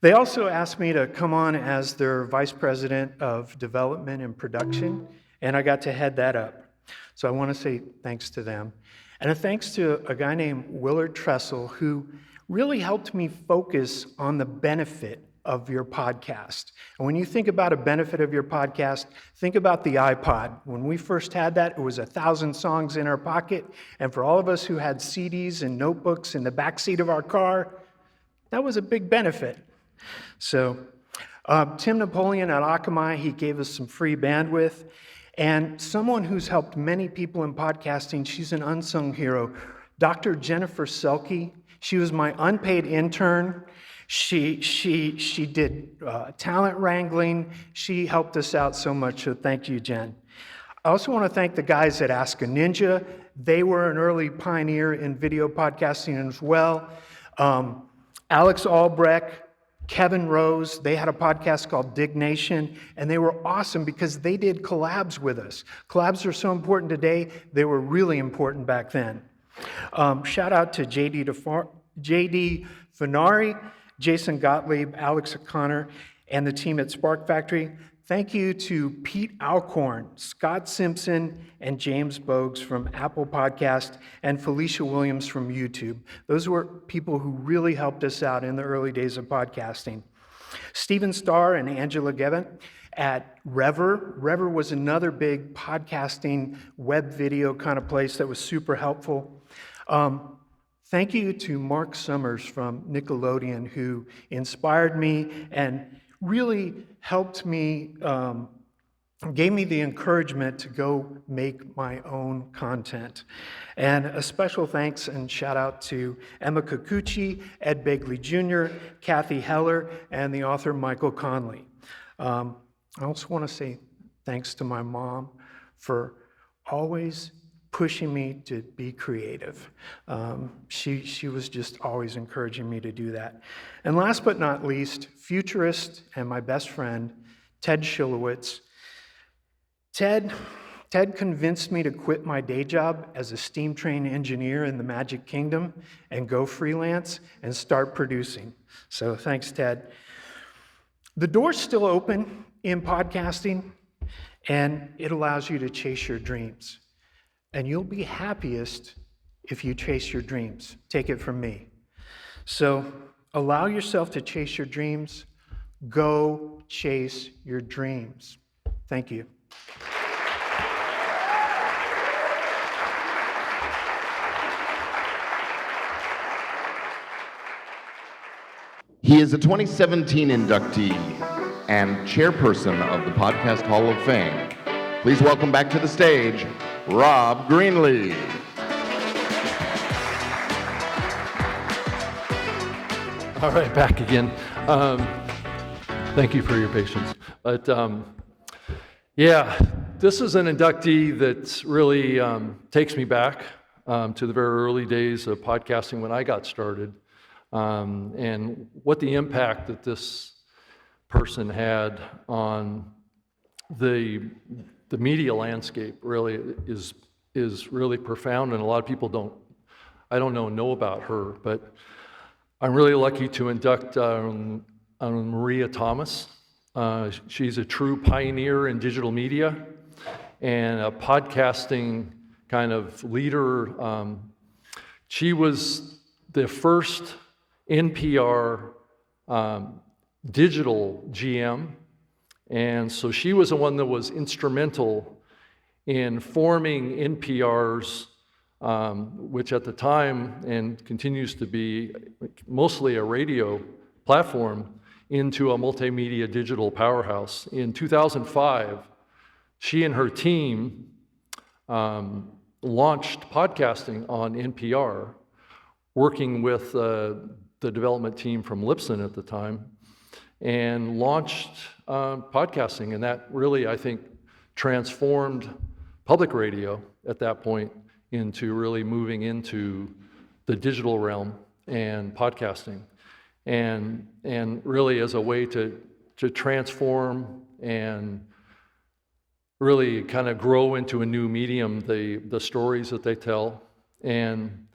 They also asked me to come on as their vice president of development and production, and I got to head that up. So I want to say thanks to them. And a thanks to a guy named Willard Tressel, who really helped me focus on the benefit of your podcast. And when you think about a benefit of your podcast, think about the iPod. When we first had that, it was 1,000 songs in our pocket. And for all of us who had CDs and notebooks in the backseat of our car, that was a big benefit. So Tim Napoleon at Akamai, he gave us some free bandwidth. And someone who's helped many people in podcasting, she's an unsung hero, Dr. Jennifer Selke. She was my unpaid intern. She did talent wrangling. She helped us out so much, so thank you, Jen. I also want to thank the guys at Ask a Ninja. They were an early pioneer in video podcasting as well. Alex Albrecht, Kevin Rose, they had a podcast called Dig Nation, and they were awesome because they did collabs with us. Collabs are so important today, they were really important back then. Shout out to JD Finari, Jason Gottlieb, Alex O'Connor, and the team at Spark Factory. Thank you to Pete Alcorn, Scott Simpson, and James Bogues from Apple Podcast, and Felicia Williams from YouTube. Those were people who really helped us out in the early days of podcasting. Stephen Starr and Angela Gevin at Rever. Rever was another big podcasting web video kind of place that was super helpful. Thank you to Mark Summers from Nickelodeon, who inspired me and really helped me, gave me the encouragement to go make my own content. And a special thanks and shout out to Emma Kikuchi, Ed Begley Jr., Kathy Heller, and the author Michael Conley. I also want to say thanks to my mom for always pushing me to be creative. She was just always encouraging me to do that. And last but not least, futurist and my best friend, Ted Schilowitz. Ted convinced me to quit my day job as a steam train engineer in the Magic Kingdom and go freelance and start producing. So thanks, Ted. The door's still open in podcasting, and it allows you to chase your dreams. And you'll be happiest if you chase your dreams. Take it from me. So allow yourself to chase your dreams. Go chase your dreams. Thank you. He is a 2017 inductee and chairperson of the Podcast Hall of Fame. Please welcome back to the stage, Rob Greenlee. All right, back again. Thank you for your patience. But yeah, this is an inductee that really takes me back to the very early days of podcasting when I got started, and what the impact that this person had on the media landscape really is really profound, and a lot of people know about her, but I'm really lucky to induct Maria Thomas. She's a true pioneer in digital media and a podcasting kind of leader. She was the first NPR digital GM, and so she was the one that was instrumental in forming NPR's, which at the time and continues to be mostly a radio platform, into a multimedia digital powerhouse. In 2005, she and her team launched podcasting on NPR, working with the development team from Lipson at the time, and launched podcasting. And that really, I think, transformed public radio at that point into really moving into the digital realm and podcasting. And really as a way to transform and really kind of grow into a new medium, the stories that they tell. And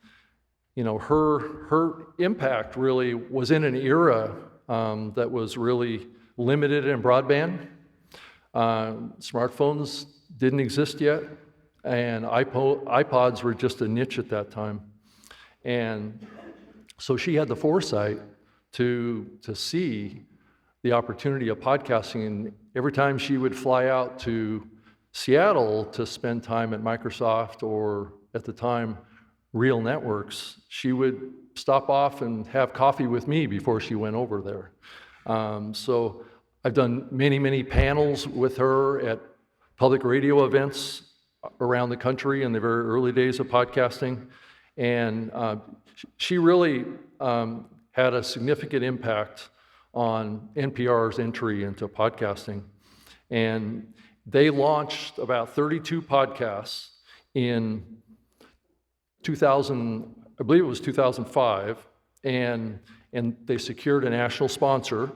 you know, her impact really was in an era that was really limited in broadband. Smartphones didn't exist yet, and iPods were just a niche at that time. And so she had the foresight to see the opportunity of podcasting, and every time she would fly out to Seattle to spend time at Microsoft, or at the time Real Networks, she would stop off and have coffee with me before she went over there. So I've done many panels with her at public radio events around the country in the very early days of podcasting, and she really had a significant impact on NPR's entry into podcasting. And they launched about 32 podcasts in 2000, I believe it was 2005, and they secured a national sponsor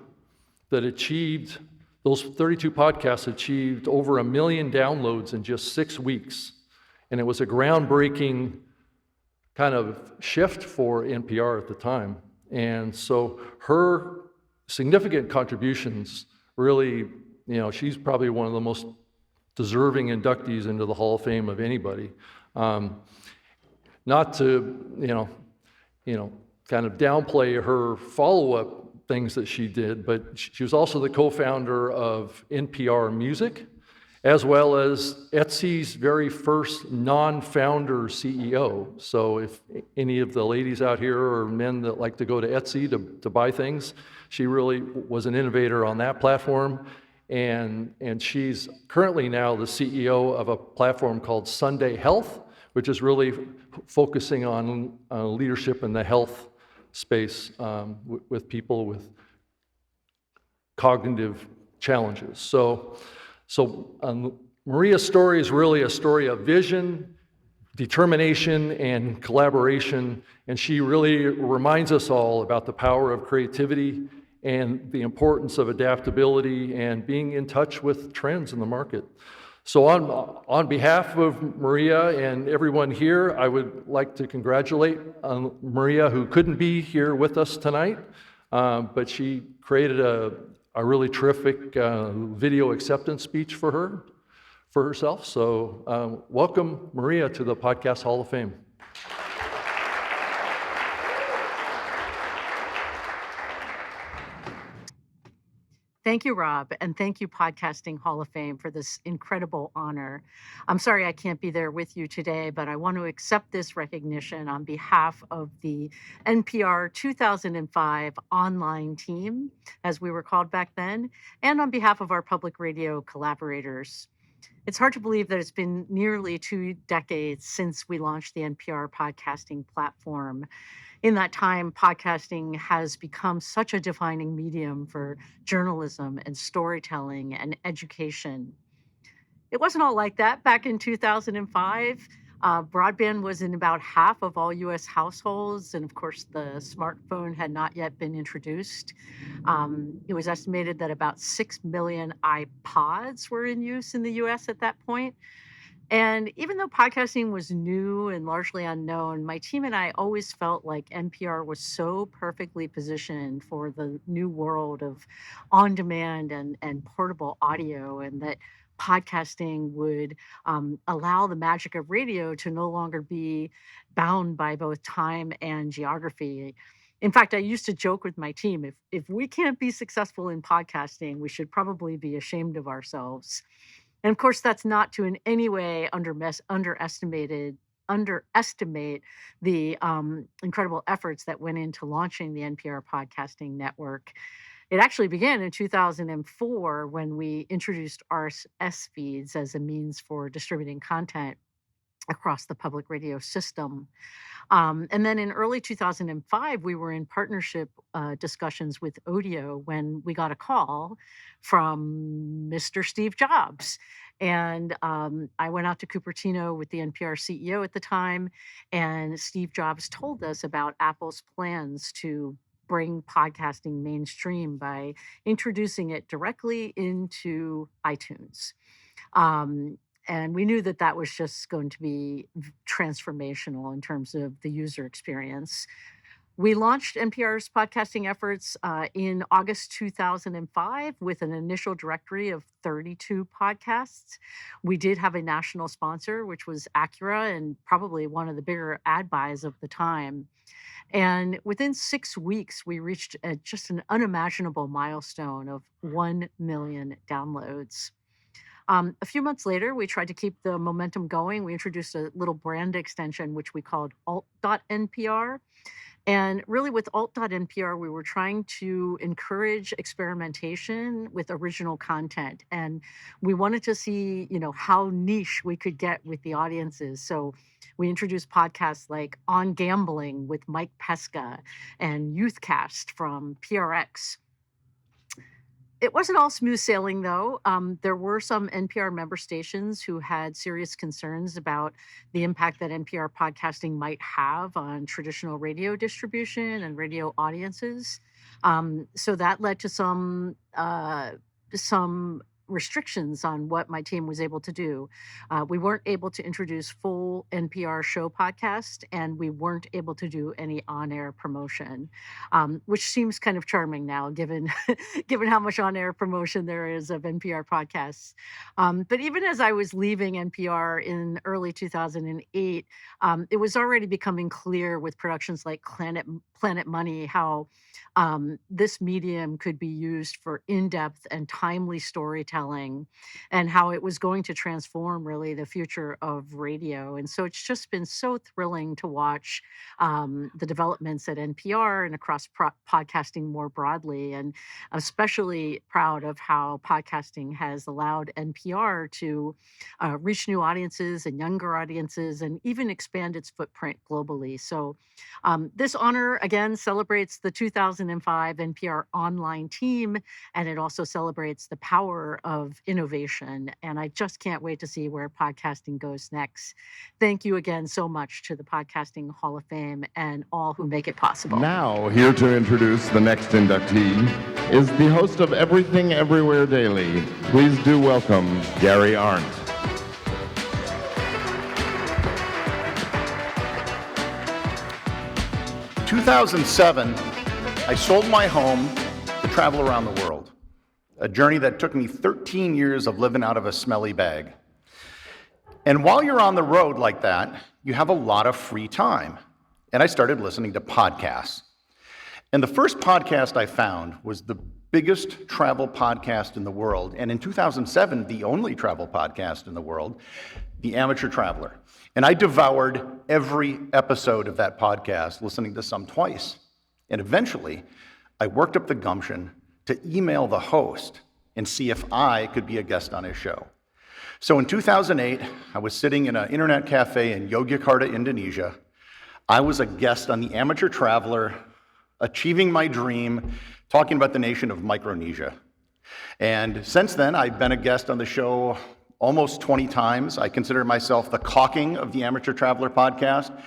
that achieved, those 32 podcasts achieved over 1 million downloads in just 6 weeks. And it was a groundbreaking kind of shift for NPR at the time. And so her significant contributions really she's probably one of the most deserving inductees into the Hall of Fame of anybody. Not to, kind of downplay her follow-up things that she did, but she was also the co-founder of NPR Music, as well as Etsy's very first non-founder CEO. So if any of the ladies out here or men that like to go to Etsy to buy things, she really was an innovator on that platform. And she's currently now the CEO of a platform called Sunday Health, which is really focusing on leadership in the health space with people with cognitive challenges. So Maria's story is really a story of vision, determination, and collaboration, and she really reminds us all about the power of creativity and the importance of adaptability and being in touch with trends in the market. So on behalf of Maria and everyone here, I would like to congratulate Maria, who couldn't be here with us tonight, but she created a really terrific video acceptance speech for herself. So welcome Maria to the Podcast Hall of Fame. Thank you, Rob, and thank you, Podcasting Hall of Fame, for this incredible honor. I'm sorry I can't be there with you today, but I want to accept this recognition on behalf of the NPR 2005 online team, as we were called back then, and on behalf of our public radio collaborators. It's hard to believe that it's been nearly 2 decades since we launched the NPR podcasting platform. In that time, podcasting has become such a defining medium for journalism and storytelling and education. It wasn't all like that back in 2005. Broadband was in about half of all US households, and of course, the smartphone had not yet been introduced. It was estimated that about 6 million iPods were in use in the US at that point. And even though podcasting was new and largely unknown, my team and I always felt like NPR was so perfectly positioned for the new world of on-demand and portable audio, and that podcasting would allow the magic of radio to no longer be bound by both time and geography. In fact, I used to joke with my team, if we can't be successful in podcasting, we should probably be ashamed of ourselves. And of course, that's not to in any way underestimate the incredible efforts that went into launching the NPR podcasting network. It actually began in 2004 when we introduced RSS feeds as a means for distributing content across the public radio system. And then in early 2005, we were in partnership discussions with Odeo when we got a call from Mr. Steve Jobs. And I went out to Cupertino with the NPR CEO at the time, and Steve Jobs told us about Apple's plans to bring podcasting mainstream by introducing it directly into iTunes. And we knew that that was just going to be transformational in terms of the user experience. We launched NPR's podcasting efforts in August 2005 with an initial directory of 32 podcasts. We did have a national sponsor, which was Acura, and probably one of the bigger ad buys of the time. And within 6 weeks, we reached just an unimaginable milestone of 1 million downloads. A few months later, we tried to keep the momentum going. We introduced a little brand extension, which we called alt.npr. And really with alt.npr, we were trying to encourage experimentation with original content. And we wanted to see, how niche we could get with the audiences. So we introduced podcasts like On Gambling with Mike Pesca and Youthcast from PRX. It wasn't all smooth sailing, though. There were some NPR member stations who had serious concerns about the impact that NPR podcasting might have on traditional radio distribution and radio audiences. So that led to some restrictions on what my team was able to do. We weren't able to introduce full NPR show podcast, and we weren't able to do any on-air promotion, which seems kind of charming now, given given how much on-air promotion there is of NPR podcasts. But even as I was leaving NPR in early 2008, it was already becoming clear with productions like Planet Money how this medium could be used for in-depth and timely storytelling, and how it was going to transform really the future of radio. And so it's just been so thrilling to watch the developments at NPR and across podcasting more broadly, and especially proud of how podcasting has allowed NPR to reach new audiences and younger audiences, and even expand its footprint globally. So this honor, again, celebrates the 2005 NPR online team, and it also celebrates the power of innovation. And I just can't wait to see where podcasting goes next. Thank you again so much to the Podcasting Hall of Fame and all who make it possible. Now, here to introduce the next inductee is the host of Everything Everywhere Daily. Please do welcome Gary Arndt. 2007, I sold my home to travel around the world, a journey that took me 13 years of living out of a smelly bag. And while you're on the road like that, you have a lot of free time. And I started listening to podcasts. And the first podcast I found was the biggest travel podcast in the world, and in 2007, the only travel podcast in the world, The Amateur Traveler. And I devoured every episode of that podcast, listening to some twice. And eventually, I worked up the gumption to email the host and see if I could be a guest on his show. So in 2008, I was sitting in an internet cafe in Yogyakarta, Indonesia. I was a guest on The Amateur Traveler, achieving my dream, talking about the nation of Micronesia. And since then, I've been a guest on the show almost 20 times. I consider myself the caulking of the Amateur Traveler podcast,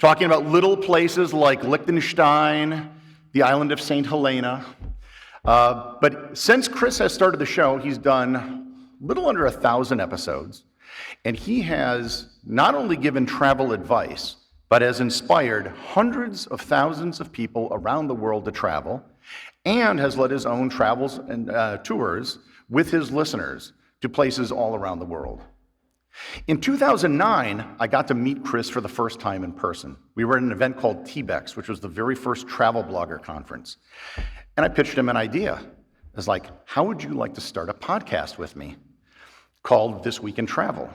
talking about little places like Liechtenstein, the island of St. Helena. But since Chris has started the show, he's done a little under 1,000 episodes. And he has not only given travel advice, but has inspired hundreds of thousands of people around the world to travel, and has led his own travels and tours with his listeners to places all around the world. In 2009, I got to meet Chris for the first time in person. We were at an event called TBEX, which was the very first travel blogger conference. And I pitched him an idea. I was like, how would you like to start a podcast with me called This Week in Travel?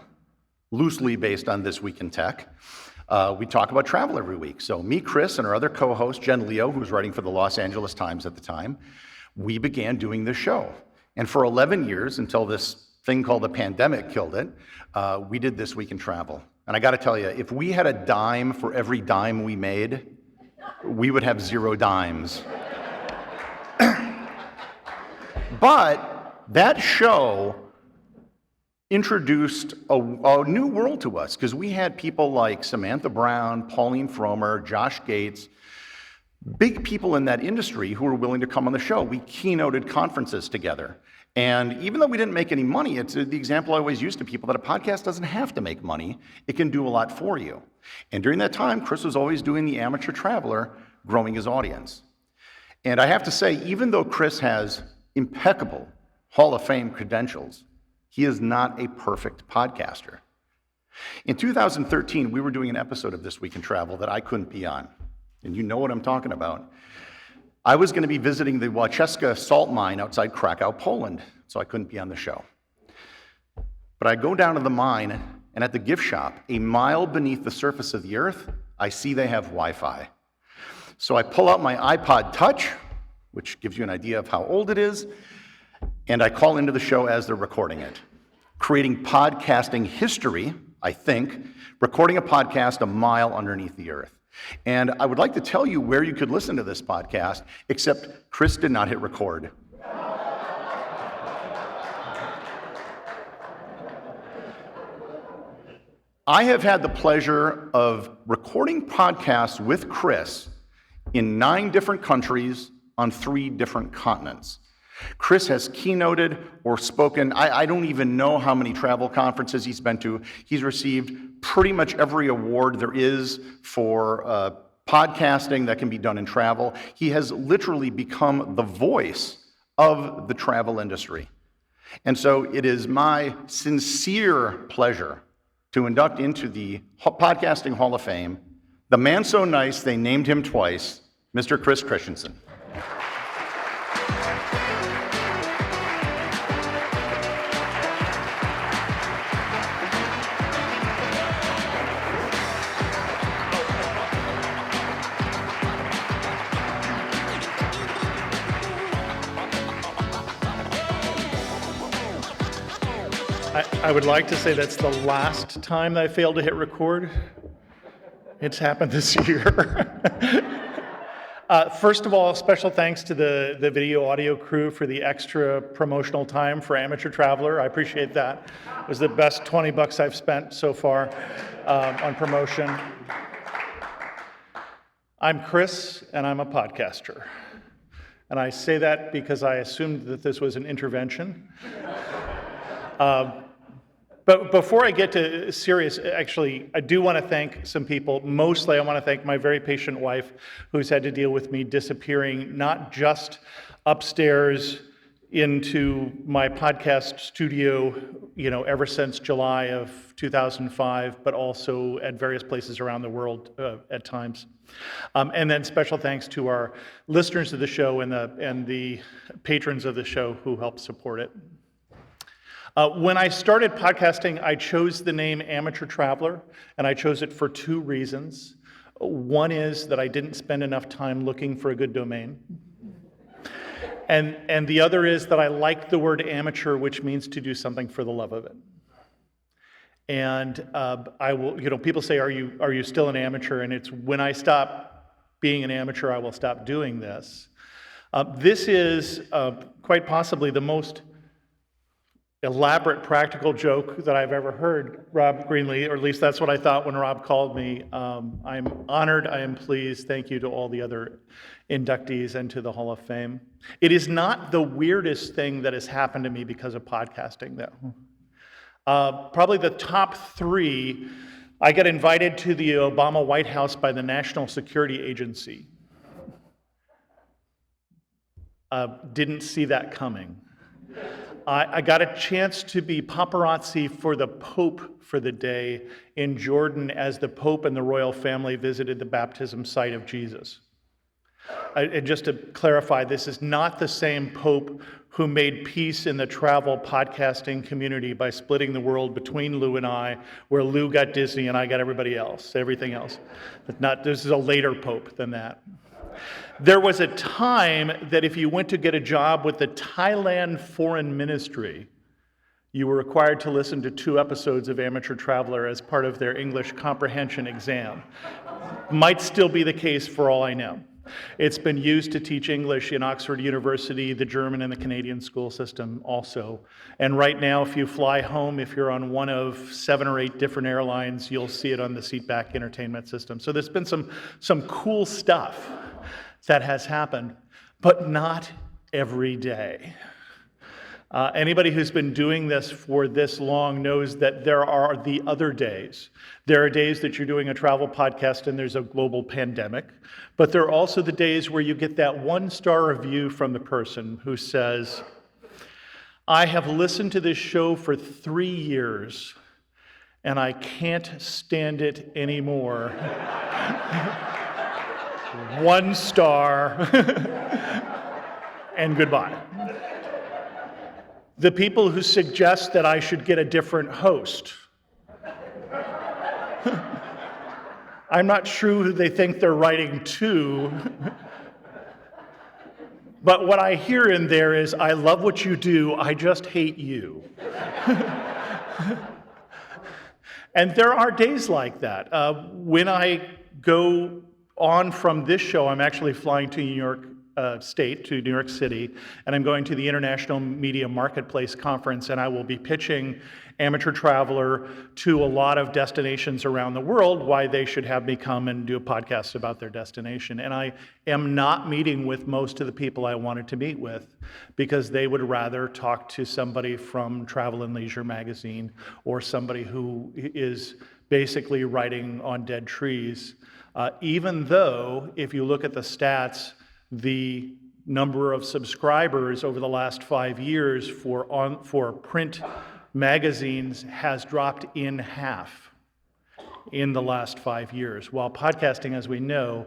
Loosely based on This Week in Tech. We talk about travel every week. So me, Chris, and our other co-host, Jen Leo, who was writing for the Los Angeles Times at the time, we began doing this show. And for 11 years, until this thing called the pandemic killed it, we did This Week in Travel. And I got to tell you, if we had a dime for every dime we made, we would have 0 dimes. But that show introduced a new world to us, because we had people like Samantha Brown, Pauline Fromer, Josh Gates, big people in that industry who were willing to come on the show. We keynoted conferences together. And even though we didn't make any money, it's the example I always use to people that a podcast doesn't have to make money. It can do a lot for you. And during that time, Chris was always doing The Amateur Traveler, growing his audience. And I have to say, even though Chris has impeccable Hall of Fame credentials, he is not a perfect podcaster. In 2013, we were doing an episode of This Week in Travel that I couldn't be on. And you know what I'm talking about. I was going to be visiting the Łaciewska salt mine outside Krakow, Poland, so I couldn't be on the show. But I go down to the mine, and at the gift shop, a mile beneath the surface of the earth, I see they have Wi-Fi. So I pull out my iPod Touch, which gives you an idea of how old it is, and I call into the show as they're recording it. Creating podcasting history, I think, recording a podcast a mile underneath the earth. And I would like to tell you where you could listen to this podcast, except Chris did not hit record. I have had the pleasure of recording podcasts with Chris in 9 different countries on 3 different continents. Chris has keynoted or spoken, I don't even know how many travel conferences he's been to. He's received pretty much every award there is for podcasting that can be done in travel. He has literally become the voice of the travel industry. And so it is my sincere pleasure to induct into the Podcasting Hall of Fame the man so nice they named him twice, Mr. Chris Christensen. I would like to say that's the last time that I failed to hit record. It's happened this year. First of all, special thanks to the video audio crew for the extra promotional time for Amateur Traveler. I appreciate that. It was the best $20 I've spent so far on promotion. I'm Chris, and I'm a podcaster. And I say that because I assumed that this was an intervention. But before I get to serious, actually, I do want to thank some people. Mostly, I want to thank my very patient wife, who's had to deal with me disappearing, not just upstairs into my podcast studio, ever since July of 2005, but also at various places around the world at times. And then special thanks to our listeners of the show and the patrons of the show who help support it. When I started podcasting, I chose the name Amateur Traveler, and I chose it for two reasons. One is that I didn't spend enough time looking for a good domain. And the other is that I liked the word amateur, which means to do something for the love of it. And I will, people say, are you still an amateur? And it's when I stop being an amateur, I will stop doing this. This is quite possibly the most elaborate practical joke that I've ever heard, Rob Greenlee, or at least that's what I thought when Rob called me. I'm honored, I am pleased. Thank you to all the other inductees and to the Hall of Fame. It is not the weirdest thing that has happened to me because of podcasting, though. Probably the top three, I got invited to the Obama White House by the National Security Agency. Didn't see that coming. I got a chance to be paparazzi for the Pope for the day in Jordan as the Pope and the royal family visited the baptism site of Jesus. And just to clarify, this is not the same Pope who made peace in the travel podcasting community by splitting the world between Lou and I, where Lou got Disney and I got everything else. This is a later Pope than that. There was a time that if you went to get a job with the Thailand Foreign Ministry, you were required to listen to 2 episodes of Amateur Traveler as part of their English comprehension exam. Might still be the case for all I know. It's been used to teach English in Oxford University, the German and the Canadian school system also. And right now, if you fly home, if you're on one of 7 or 8 different airlines, you'll see it on the seatback entertainment system. So there's been some cool stuff that has happened, but not every day. Anybody who's been doing this for this long knows that there are the other days. There are days that you're doing a travel podcast and there's a global pandemic, but there are also the days where you get that 1-star review from the person who says, I have listened to this show for 3 years and I can't stand it anymore. 1 star and goodbye. The people who suggest that I should get a different host. I'm not sure who they think they're writing to. But what I hear in there is, I love what you do, I just hate you. And there are days like that. When I go on from this show, I'm actually flying to New York state, to New York City, and I'm going to the International Media Marketplace Conference, and I will be pitching Amateur Traveler to a lot of destinations around the world why they should have me come and do a podcast about their destination. And I am not meeting with most of the people I wanted to meet with because they would rather talk to somebody from Travel and Leisure magazine or somebody who is basically writing on dead trees. Even though, if you look at the stats, the number of subscribers over the last 5 years for print magazines has dropped in half in the last 5 years, while podcasting, as we know,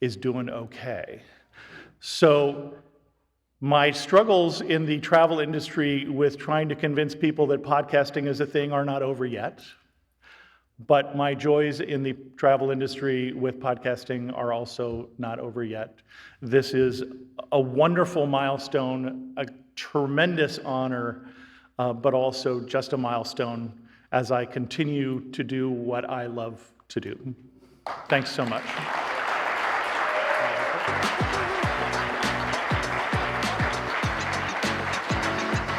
is doing okay. So my struggles in the travel industry with trying to convince people that podcasting is a thing are not over yet. But my joys in the travel industry with podcasting are also not over yet. This is a wonderful milestone, a tremendous honor, but also just a milestone as I continue to do what I love to do. Thanks so much.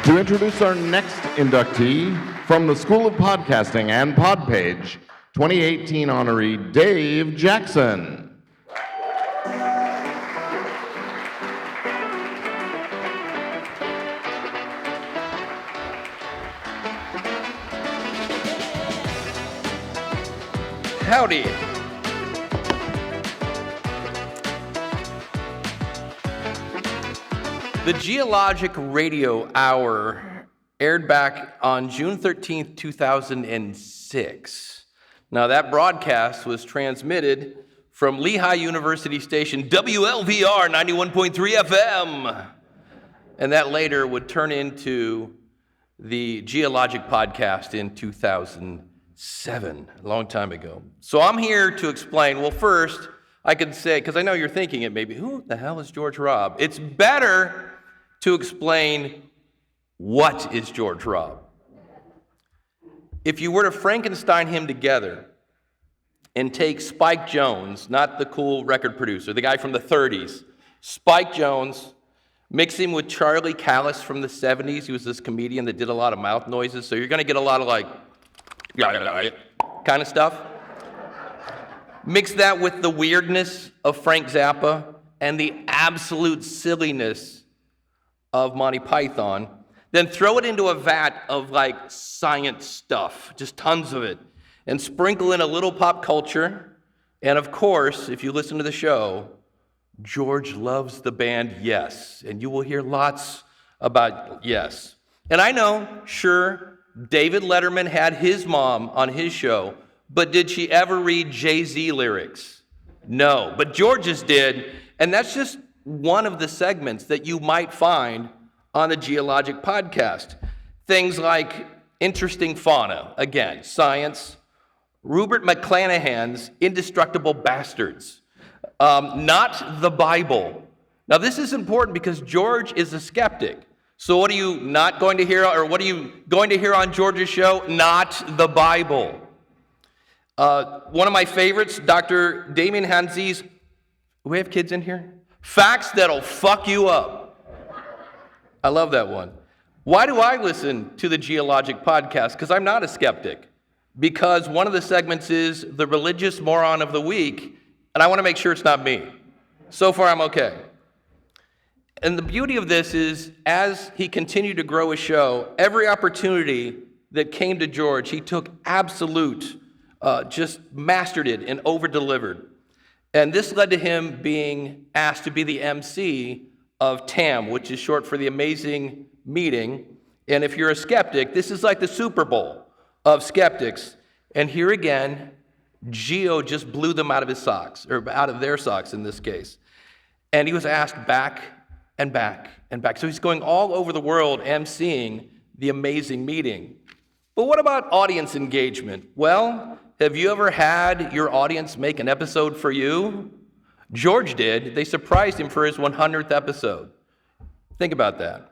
To introduce our next inductee, from the School of Podcasting and Podpage, 2018 honoree Dave Jackson. Howdy. The Geologic Radio Hour aired back on June 13th, 2006. Now, that broadcast was transmitted from Lehigh University station WLVR 91.3 FM. And that later would turn into the Geologic podcast in 2007, a long time ago. So I'm here to explain. Well, first, I could say, because I know you're thinking it maybe, who the hell is George Robb? It's better to explain what is George Robb. If you were to Frankenstein him together and take Spike Jones, not the cool record producer, the guy from the 30s, Spike Jones, mix him with Charlie Callis from the 70s. He was this comedian that did a lot of mouth noises, so you're going to get a lot of like, kind of stuff. Mix that with the weirdness of Frank Zappa and the absolute silliness of Monty Python. Then throw it into a vat of like science stuff, just tons of it, and sprinkle in a little pop culture. And of course, if you listen to the show, George loves the band Yes, and you will hear lots about Yes. And I know, sure, David Letterman had his mom on his show, but did she ever read Jay-Z lyrics? No, but George's did, and that's just one of the segments that you might find on the Geologic podcast. Things like interesting fauna, again, science, Rupert McClanahan's Indestructible Bastards, not the Bible. Now this is important because George is a skeptic. So what are you not going to hear, or what are you going to hear on George's show? Not the Bible. One of my favorites, Dr. Damien Hanzi's, we have kids in here? Facts that'll fuck you up. I love that one. Why do I listen to the Geologic podcast? Because I'm not a skeptic. Because one of the segments is the religious moron of the week, and I want to make sure it's not me. So far, I'm okay. And the beauty of this is, as he continued to grow his show, every opportunity that came to George, he took absolute, just mastered it and over-delivered. And this led to him being asked to be the MC of TAM, which is short for the Amazing Meeting. And if you're a skeptic, this is like the Super Bowl of skeptics. And here again, Geo just blew them out of his socks, or out of their socks in this case. And he was asked back and back and back. So he's going all over the world emceeing the Amazing Meeting. But what about audience engagement? Well, have you ever had your audience make an episode for you? George did. They surprised him for his 100th episode. Think about that.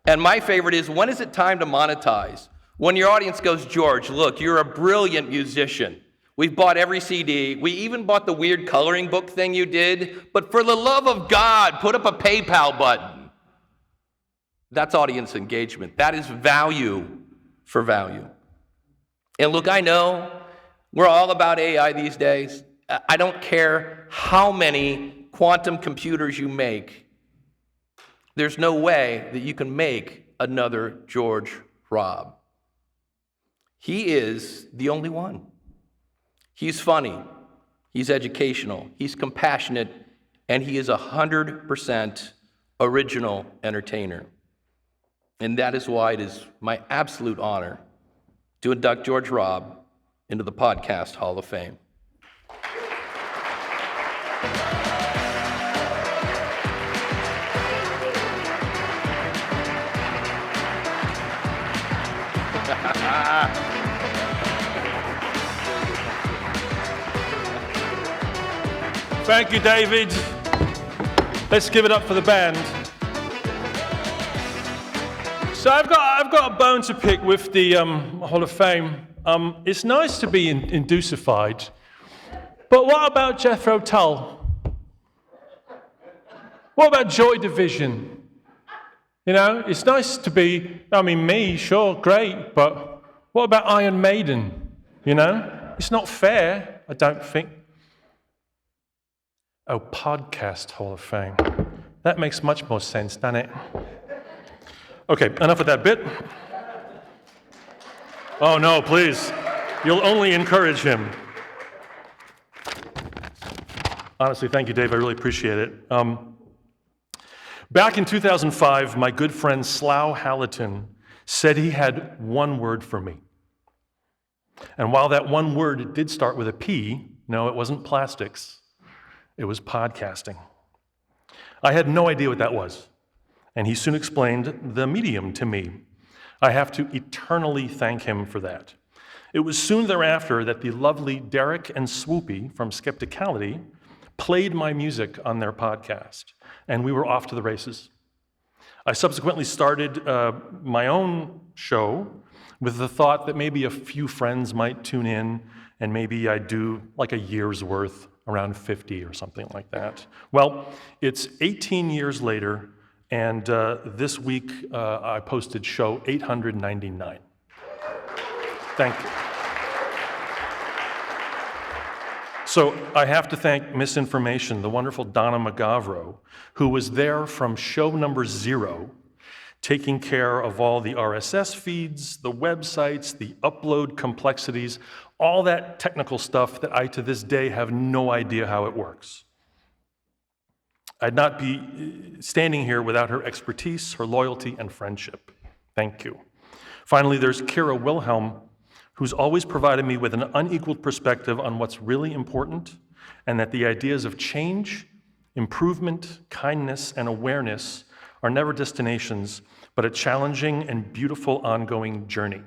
And my favorite is, when is it time to monetize? When your audience goes, George, look, you're a brilliant musician. We've bought every CD. We even bought the weird coloring book thing you did. But for the love of God, put up a PayPal button. That's audience engagement. That is value for value. And look, I know we're all about AI these days. I don't care how many quantum computers you make. There's no way that you can make another George Robb. He is the only one. He's funny, he's educational, he's compassionate, and he is 100% original entertainer. And that is why it is my absolute honor to induct George Robb into the Podcast Hall of Fame. Thank you, David. Let's give it up for the band. So I've got a bone to pick with the Hall of Fame. It's nice to be inducified, but what about Jethro Tull? What about Joy Division? You know, it's nice to be, me, sure, great, but what about Iron Maiden? You know, it's not fair, I don't think. Oh, Podcast Hall of Fame. That makes much more sense, doesn't it? Okay, enough of that bit. Oh, no, please. You'll only encourage him. Honestly, thank you, Dave. I really appreciate it. Back in 2005, my good friend Slough Halliton said he had one word for me. And while that one word did start with a P, no, it wasn't plastics. It was podcasting. I had no idea what that was, and he soon explained the medium to me. I have to eternally thank him for that. It was soon thereafter that the lovely Derek and Swoopy from Skepticality played my music on their podcast, and we were off to the races. I subsequently started my own show with the thought that maybe a few friends might tune in, and maybe I'd do like a year's worth, around 50 or something like that. Well, it's 18 years later, and this week I posted show 899. Thank you. So I have to thank Misinformation, the wonderful Donna McGavro, who was there from show number 0, taking care of all the RSS feeds, the websites, the upload complexities, all that technical stuff that I, to this day, have no idea how it works. I'd not be standing here without her expertise, her loyalty, and friendship. Thank you. Finally, there's Kira Wilhelm, who's always provided me with an unequaled perspective on what's really important, and that the ideas of change, improvement, kindness, and awareness are never destinations, but a challenging and beautiful ongoing journey.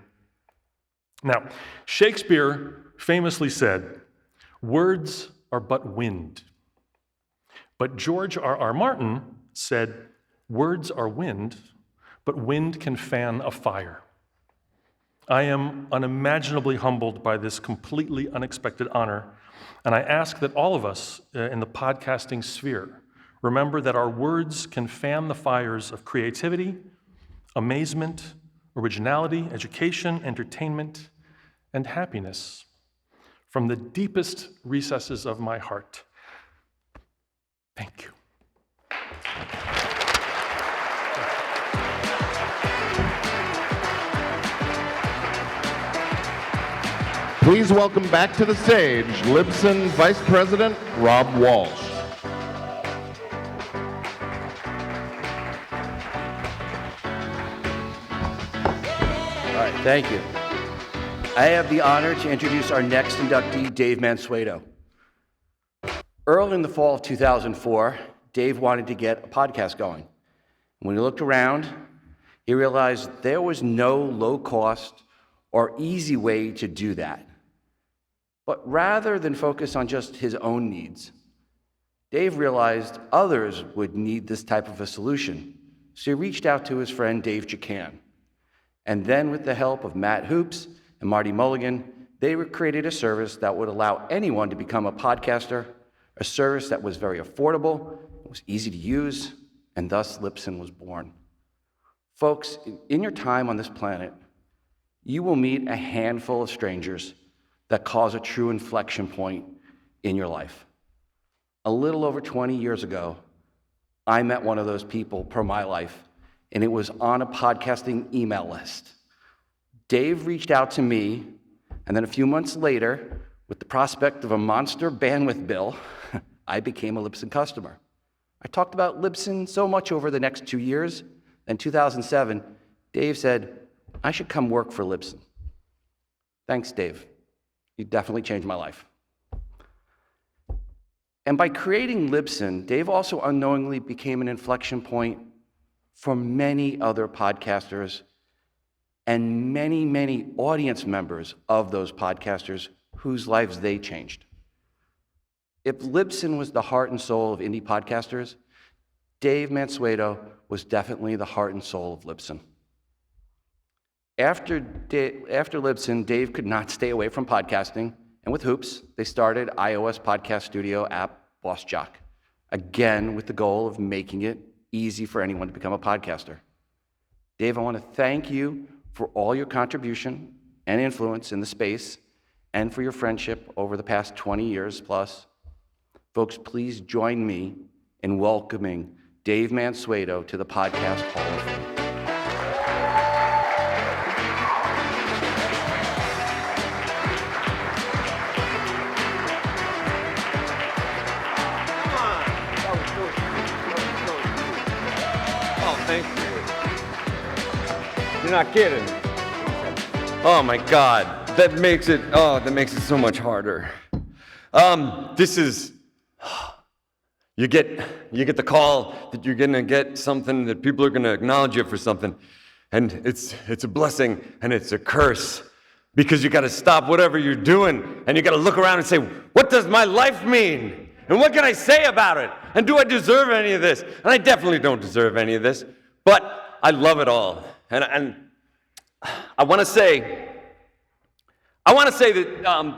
Now, Shakespeare famously said, "Words are but wind." But George R.R. Martin said, "Words are wind, but wind can fan a fire." I am unimaginably humbled by this completely unexpected honor, and I ask that all of us in the podcasting sphere remember that our words can fan the fires of creativity, amazement, originality, education, entertainment, and happiness from the deepest recesses of my heart. Thank you. Please welcome back to the stage Libsyn Vice President Rob Walsh. All right, thank you. I have the honor to introduce our next inductee, Dave Mansueto. Early in the fall of 2004, Dave wanted to get a podcast going. When he looked around, he realized there was no low-cost or easy way to do that. But rather than focus on just his own needs, Dave realized others would need this type of a solution. So he reached out to his friend Dave Jacan. And then with the help of Matt Hoops and Marty Mulligan, They created a service that would allow anyone to become a podcaster, a service that was very affordable, it was easy to use, and thus Libsyn was born. Folks, in your time on this planet, you will meet a handful of strangers that cause a true inflection point in your life. A little over 20 years ago, I met one of those people per my life, and it was on a podcasting email list. Dave reached out to me, and then a few months later, with the prospect of a monster bandwidth bill, I became a Libsyn customer. I talked about Libsyn so much over the next 2 years. In 2007, Dave said, I should come work for Libsyn. Thanks, Dave. You definitely changed my life. And by creating Libsyn, Dave also unknowingly became an inflection point for many other podcasters and many, many audience members of those podcasters whose lives they changed. If Libsyn was the heart and soul of indie podcasters, Dave Mansueto was definitely the heart and soul of Libsyn. After Libsyn, Dave could not stay away from podcasting, and with Hoops, they started iOS podcast studio app Boss Jock, again with the goal of making it easy for anyone to become a podcaster. Dave, I want to thank you for all your contribution and influence in the space and for your friendship over the past 20 years plus. Folks, please join me in welcoming Dave Mansueto to the Podcast Hall of Fame. Oh, thank you. You're not kidding. Oh my God, that makes it so much harder. This is, you get the call that you're gonna get something, that people are gonna acknowledge you for something, and it's a blessing and it's a curse, because you gotta stop whatever you're doing and you gotta look around and say, what does my life mean? And what can I say about it? And do I deserve any of this? And I definitely don't deserve any of this, but I love it all. And I want to say that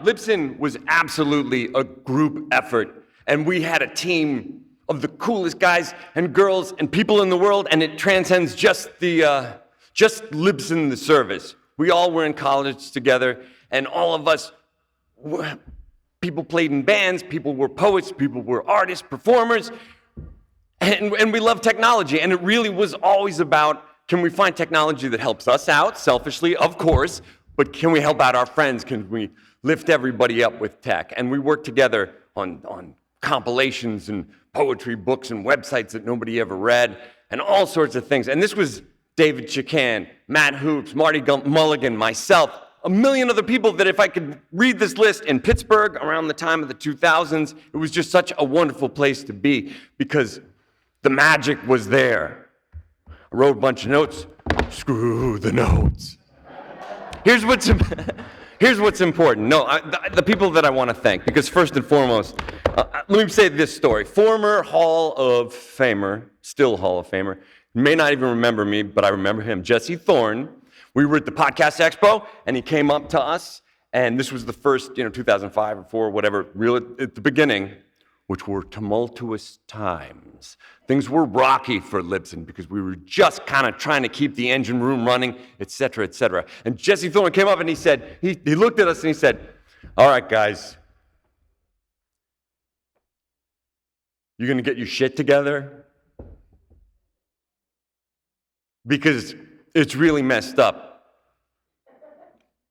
Libsyn was absolutely a group effort, and we had a team of the coolest guys and girls and people in the world, and it transcends just Libsyn, the service. We all were in college together, and all of us, people played in bands, people were poets, people were artists, performers, and we loved technology, and it really was always about, can we find technology that helps us out, selfishly, of course, but can we help out our friends? Can we lift everybody up with tech? And we worked together on compilations and poetry books and websites that nobody ever read, and all sorts of things. And this was David Chican, Matt Hoops, Marty Mulligan, myself, a million other people that if I could read this list in Pittsburgh around the time of the 2000s, it was just such a wonderful place to be because the magic was there. I wrote a bunch of notes. Screw the notes. Here's what's important. No, the people that I want to thank, because first and foremost, let me say this story. Former Hall of Famer, still Hall of Famer, may not even remember me, but I remember him, Jesse Thorne. We were at the Podcast Expo, and he came up to us, and this was the first, 2005 or 4, whatever, real at the beginning, which were tumultuous times. Things were rocky for Libsyn because we were just kind of trying to keep the engine room running, et cetera, et cetera. And Jesse Thorne came up and he said, he looked at us and he said, all right, guys, you gonna get your shit together? Because it's really messed up.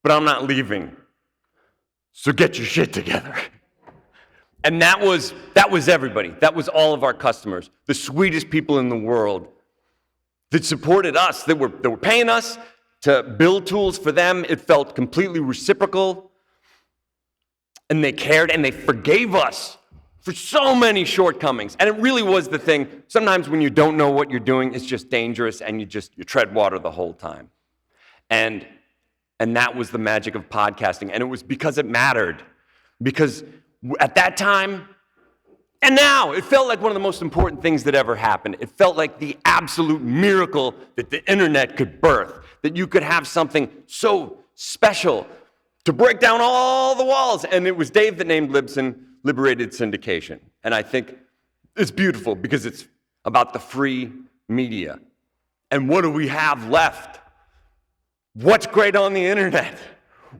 But I'm not leaving. So get your shit together. And that was everybody. That was all of our customers, the sweetest people in the world that supported us, that were paying us to build tools for them. It felt completely reciprocal. And they cared and they forgave us for so many shortcomings. And it really was the thing. Sometimes when you don't know what you're doing, it's just dangerous and you tread water the whole time. And that was the magic of podcasting. And it was because it mattered. Because at that time, and now, it felt like one of the most important things that ever happened. It felt like the absolute miracle that the internet could birth, that you could have something so special to break down all the walls. And it was Dave that named Libsyn Liberated Syndication. And I think it's beautiful because it's about the free media. And what do we have left? What's great on the internet?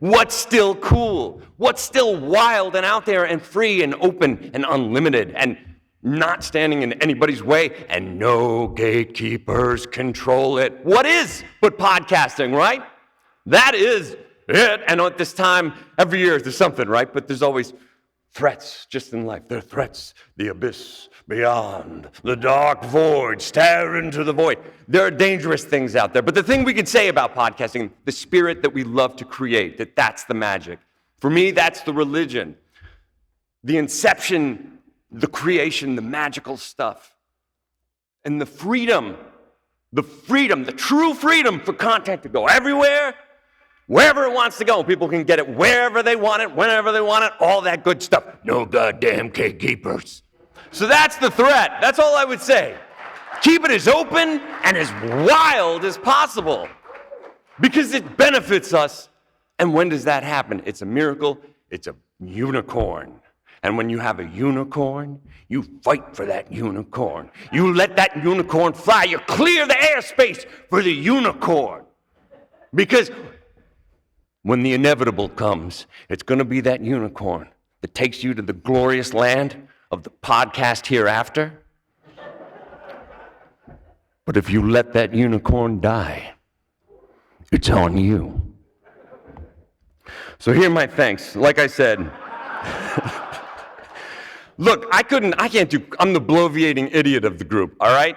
What's still cool? What's still wild and out there and free and open and unlimited and not standing in anybody's way, and no gatekeepers control it? What is but podcasting, right? That is it. And at this time, every year there's something, right? But there's always threats just in life. There are threats, the abyss beyond, the dark void, stare into the void. There are dangerous things out there. But the thing we can say about podcasting, the spirit that we love to create, that's the magic. For me, that's the religion. The inception, the creation, the magical stuff. And the freedom, the true freedom for content to go everywhere, wherever it wants to go. People can get it wherever they want it, whenever they want it, all that good stuff. No goddamn gatekeepers. So that's the threat. That's all I would say. Keep it as open and as wild as possible because it benefits us. And when does that happen? It's a miracle. It's a unicorn. And when you have a unicorn, you fight for that unicorn. You let that unicorn fly. You clear the airspace for the unicorn. Because when the inevitable comes, it's going to be that unicorn that takes you to the glorious land of the podcast hereafter. But if you let that unicorn die, it's on you. So here are my thanks. Like I said, look, I'm the bloviating idiot of the group, all right?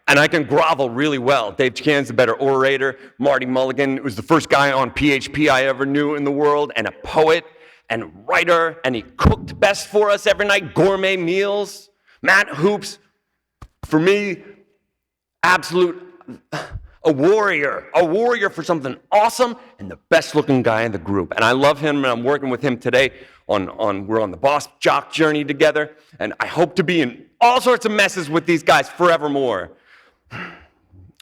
And I can grovel really well. Dave Chacan's the better orator. Marty Mulligan was the first guy on PHP I ever knew in the world, and a poet and writer, and he cooked best for us every night, gourmet meals. Matt Hoops, for me, absolute, a warrior for something awesome, and the best looking guy in the group. And I love him, and I'm working with him today we're on the boss jock journey together, and I hope to be in all sorts of messes with these guys forevermore.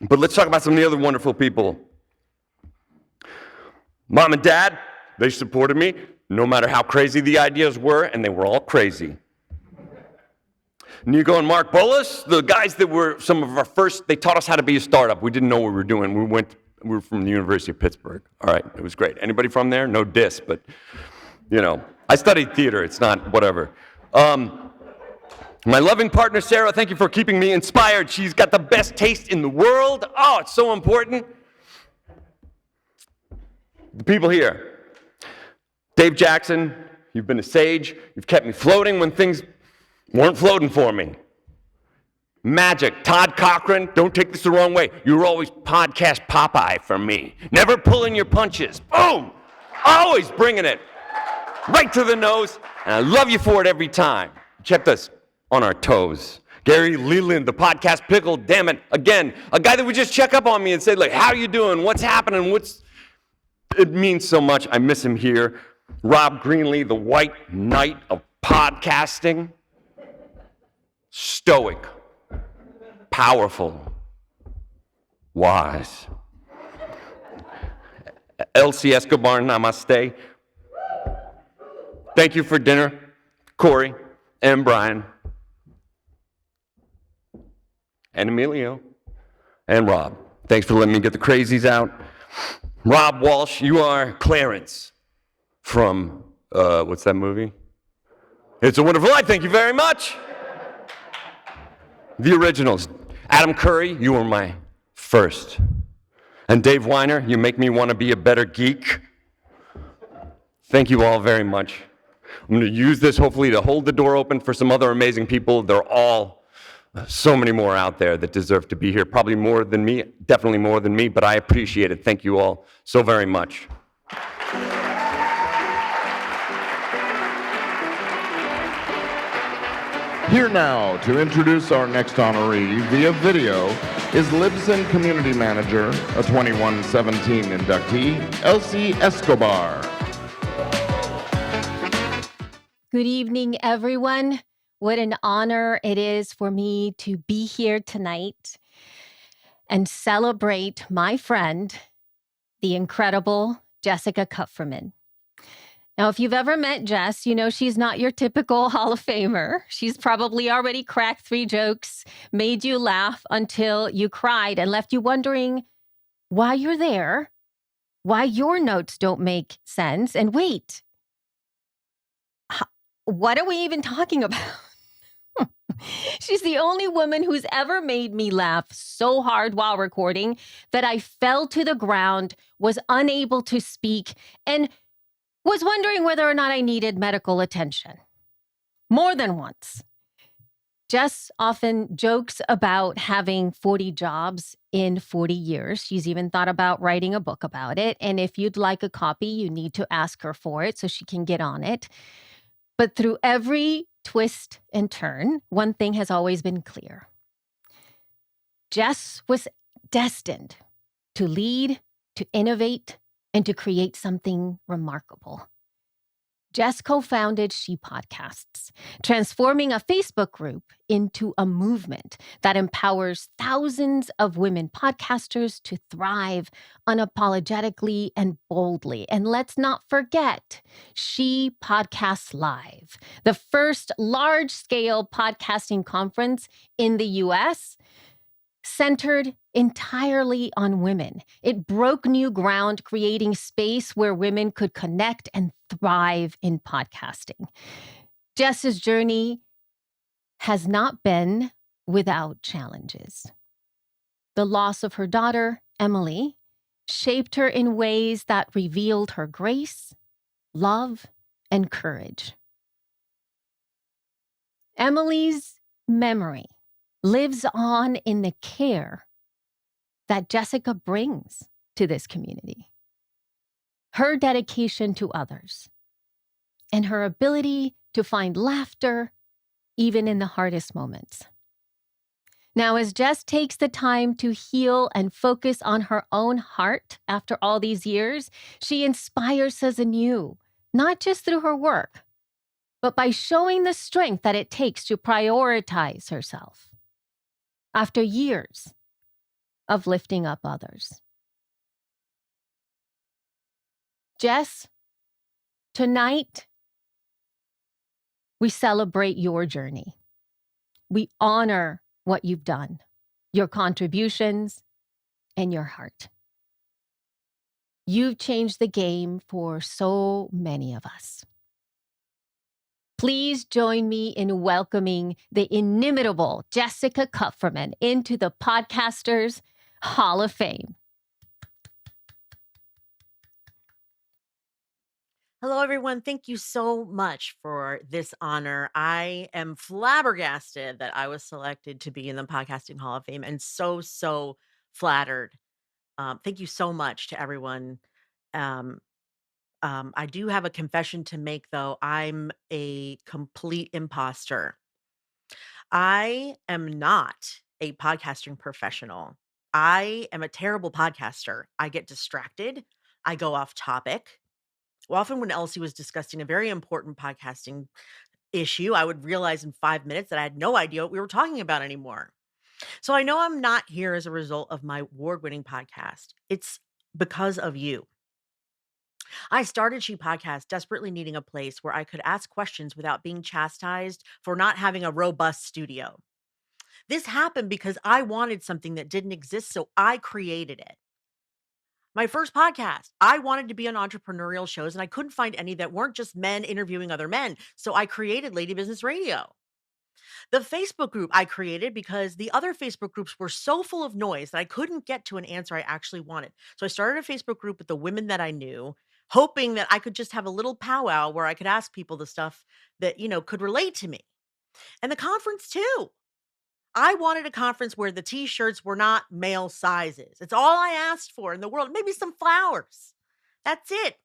But let's talk about some of the other wonderful people. Mom and Dad, they supported me no matter how crazy the ideas were, and they were all crazy. Nico and Mark Bolas, the guys that were some of our first, they taught us how to be a startup. We didn't know what we were doing. We were from the University of Pittsburgh. All right, it was great. Anybody from there? No diss, but, I studied theater. It's not whatever. My loving partner, Sarah, thank you for keeping me inspired. She's got the best taste in the world. Oh, it's so important. The people here. Dave Jackson, you've been a sage. You've kept me floating when things weren't floating for me. Magic. Todd Cochran, don't take this the wrong way. You were always podcast Popeye for me. Never pulling your punches. Boom! Always bringing it right to the nose. And I love you for it every time. You kept us on our toes. Gary Leland, the podcast pickle, damn it. Again, a guy that would just check up on me and say, like, how are you doing? What's happening? It means so much. I miss him here. Rob Greenlee, the white knight of podcasting. Stoic, powerful, wise. Elsie Escobar, namaste. Thank you for dinner, Corey and Brian and Emilio and Rob. Thanks for letting me get the crazies out. Rob Walsh, you are Clarence from, what's that movie? It's a Wonderful Life. Thank you very much. The originals. Adam Curry, you were my first. And Dave Weiner, you make me want to be a better geek. Thank you all very much. I'm going to use this hopefully to hold the door open for some other amazing people. They're all so many more out there that deserve to be here. Probably more than me, definitely more than me, but I appreciate it. Thank you all so very much. Here now to introduce our next honoree via video is Libsyn Community Manager, a 2117 inductee, Elsie Escobar. Good evening, everyone. What an honor it is for me to be here tonight and celebrate my friend, the incredible Jessica Kupferman. Now, if you've ever met Jess, you know she's not your typical Hall of Famer. She's probably already cracked 3 jokes, made you laugh until you cried, and left you wondering why you're there, why your notes don't make sense, and wait, what are we even talking about? She's the only woman who's ever made me laugh so hard while recording that I fell to the ground, was unable to speak, and was wondering whether or not I needed medical attention. More than once. Jess often jokes about having 40 jobs in 40 years. She's even thought about writing a book about it. And if you'd like a copy, you need to ask her for it so she can get on it. But through every twist and turn, one thing has always been clear. Jess was destined to lead, to innovate, and to create something remarkable. Jess co-founded She Podcasts, transforming a Facebook group into a movement that empowers thousands of women podcasters to thrive unapologetically and boldly. And let's not forget, She Podcasts Live, the first large-scale podcasting conference in the U.S., centered entirely on women. It broke new ground, creating space where women could connect and thrive in podcasting. Jess's journey has not been without challenges. The loss of her daughter, Emily, shaped her in ways that revealed her grace, love, and courage. Emily's memory lives on in the care that Jessica brings to this community. Her dedication to others and her ability to find laughter even in the hardest moments. Now, as Jess takes the time to heal and focus on her own heart after all these years, she inspires us anew, not just through her work, but by showing the strength that it takes to prioritize herself after years of lifting up others. Jess, tonight, we celebrate your journey. We honor what you've done, your contributions, and your heart. You've changed the game for so many of us. Please join me in welcoming the inimitable Jessica Kupferman into the Podcasters Hall of Fame. Hello, everyone. Thank you so much for this honor. I am flabbergasted that I was selected to be in the Podcasting Hall of Fame and so flattered. Thank you so much to everyone. I do have a confession to make, though. I'm a complete imposter. I am not a podcasting professional. I am a terrible podcaster. I get distracted. I go off topic. Well, often when Elsie was discussing a very important podcasting issue, I would realize in 5 minutes that I had no idea what we were talking about anymore. So I know I'm not here as a result of my award-winning podcast. It's because of you. I started She Podcast desperately needing a place where I could ask questions without being chastised for not having a robust studio. This happened because I wanted something that didn't exist, so I created it. My first podcast, I wanted to be on entrepreneurial shows and I couldn't find any that weren't just men interviewing other men. So I created Lady Business Radio. The Facebook group I created because the other Facebook groups were so full of noise that I couldn't get to an answer I actually wanted. So I started a Facebook group with the women that I knew, hoping that I could just have a little powwow where I could ask people the stuff that, could relate to me. And the conference too. I wanted a conference where the t-shirts were not male sizes. It's all I asked for in the world. Maybe some flowers. That's it.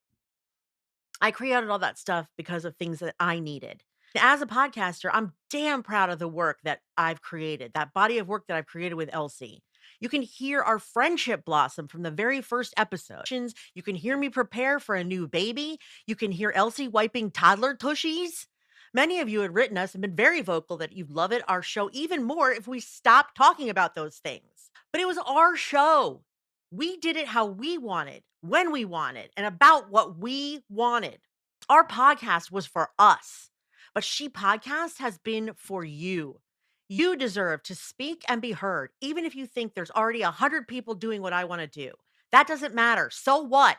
I created all that stuff because of things that I needed. As a podcaster, I'm damn proud of the work that I've created, that body of work that I've created with Elsie. You can hear our friendship blossom from the very first episode. You can hear me prepare for a new baby. You can hear Elsie wiping toddler tushies. Many of you had written us and been very vocal that you'd love it, our show, even more if we stopped talking about those things. But it was our show. We did it how we wanted, when we wanted, and about what we wanted. Our podcast was for us, but She Podcast has been for you. You deserve to speak and be heard, even if you think there's already 100 people doing what I want to do. That doesn't matter. So what?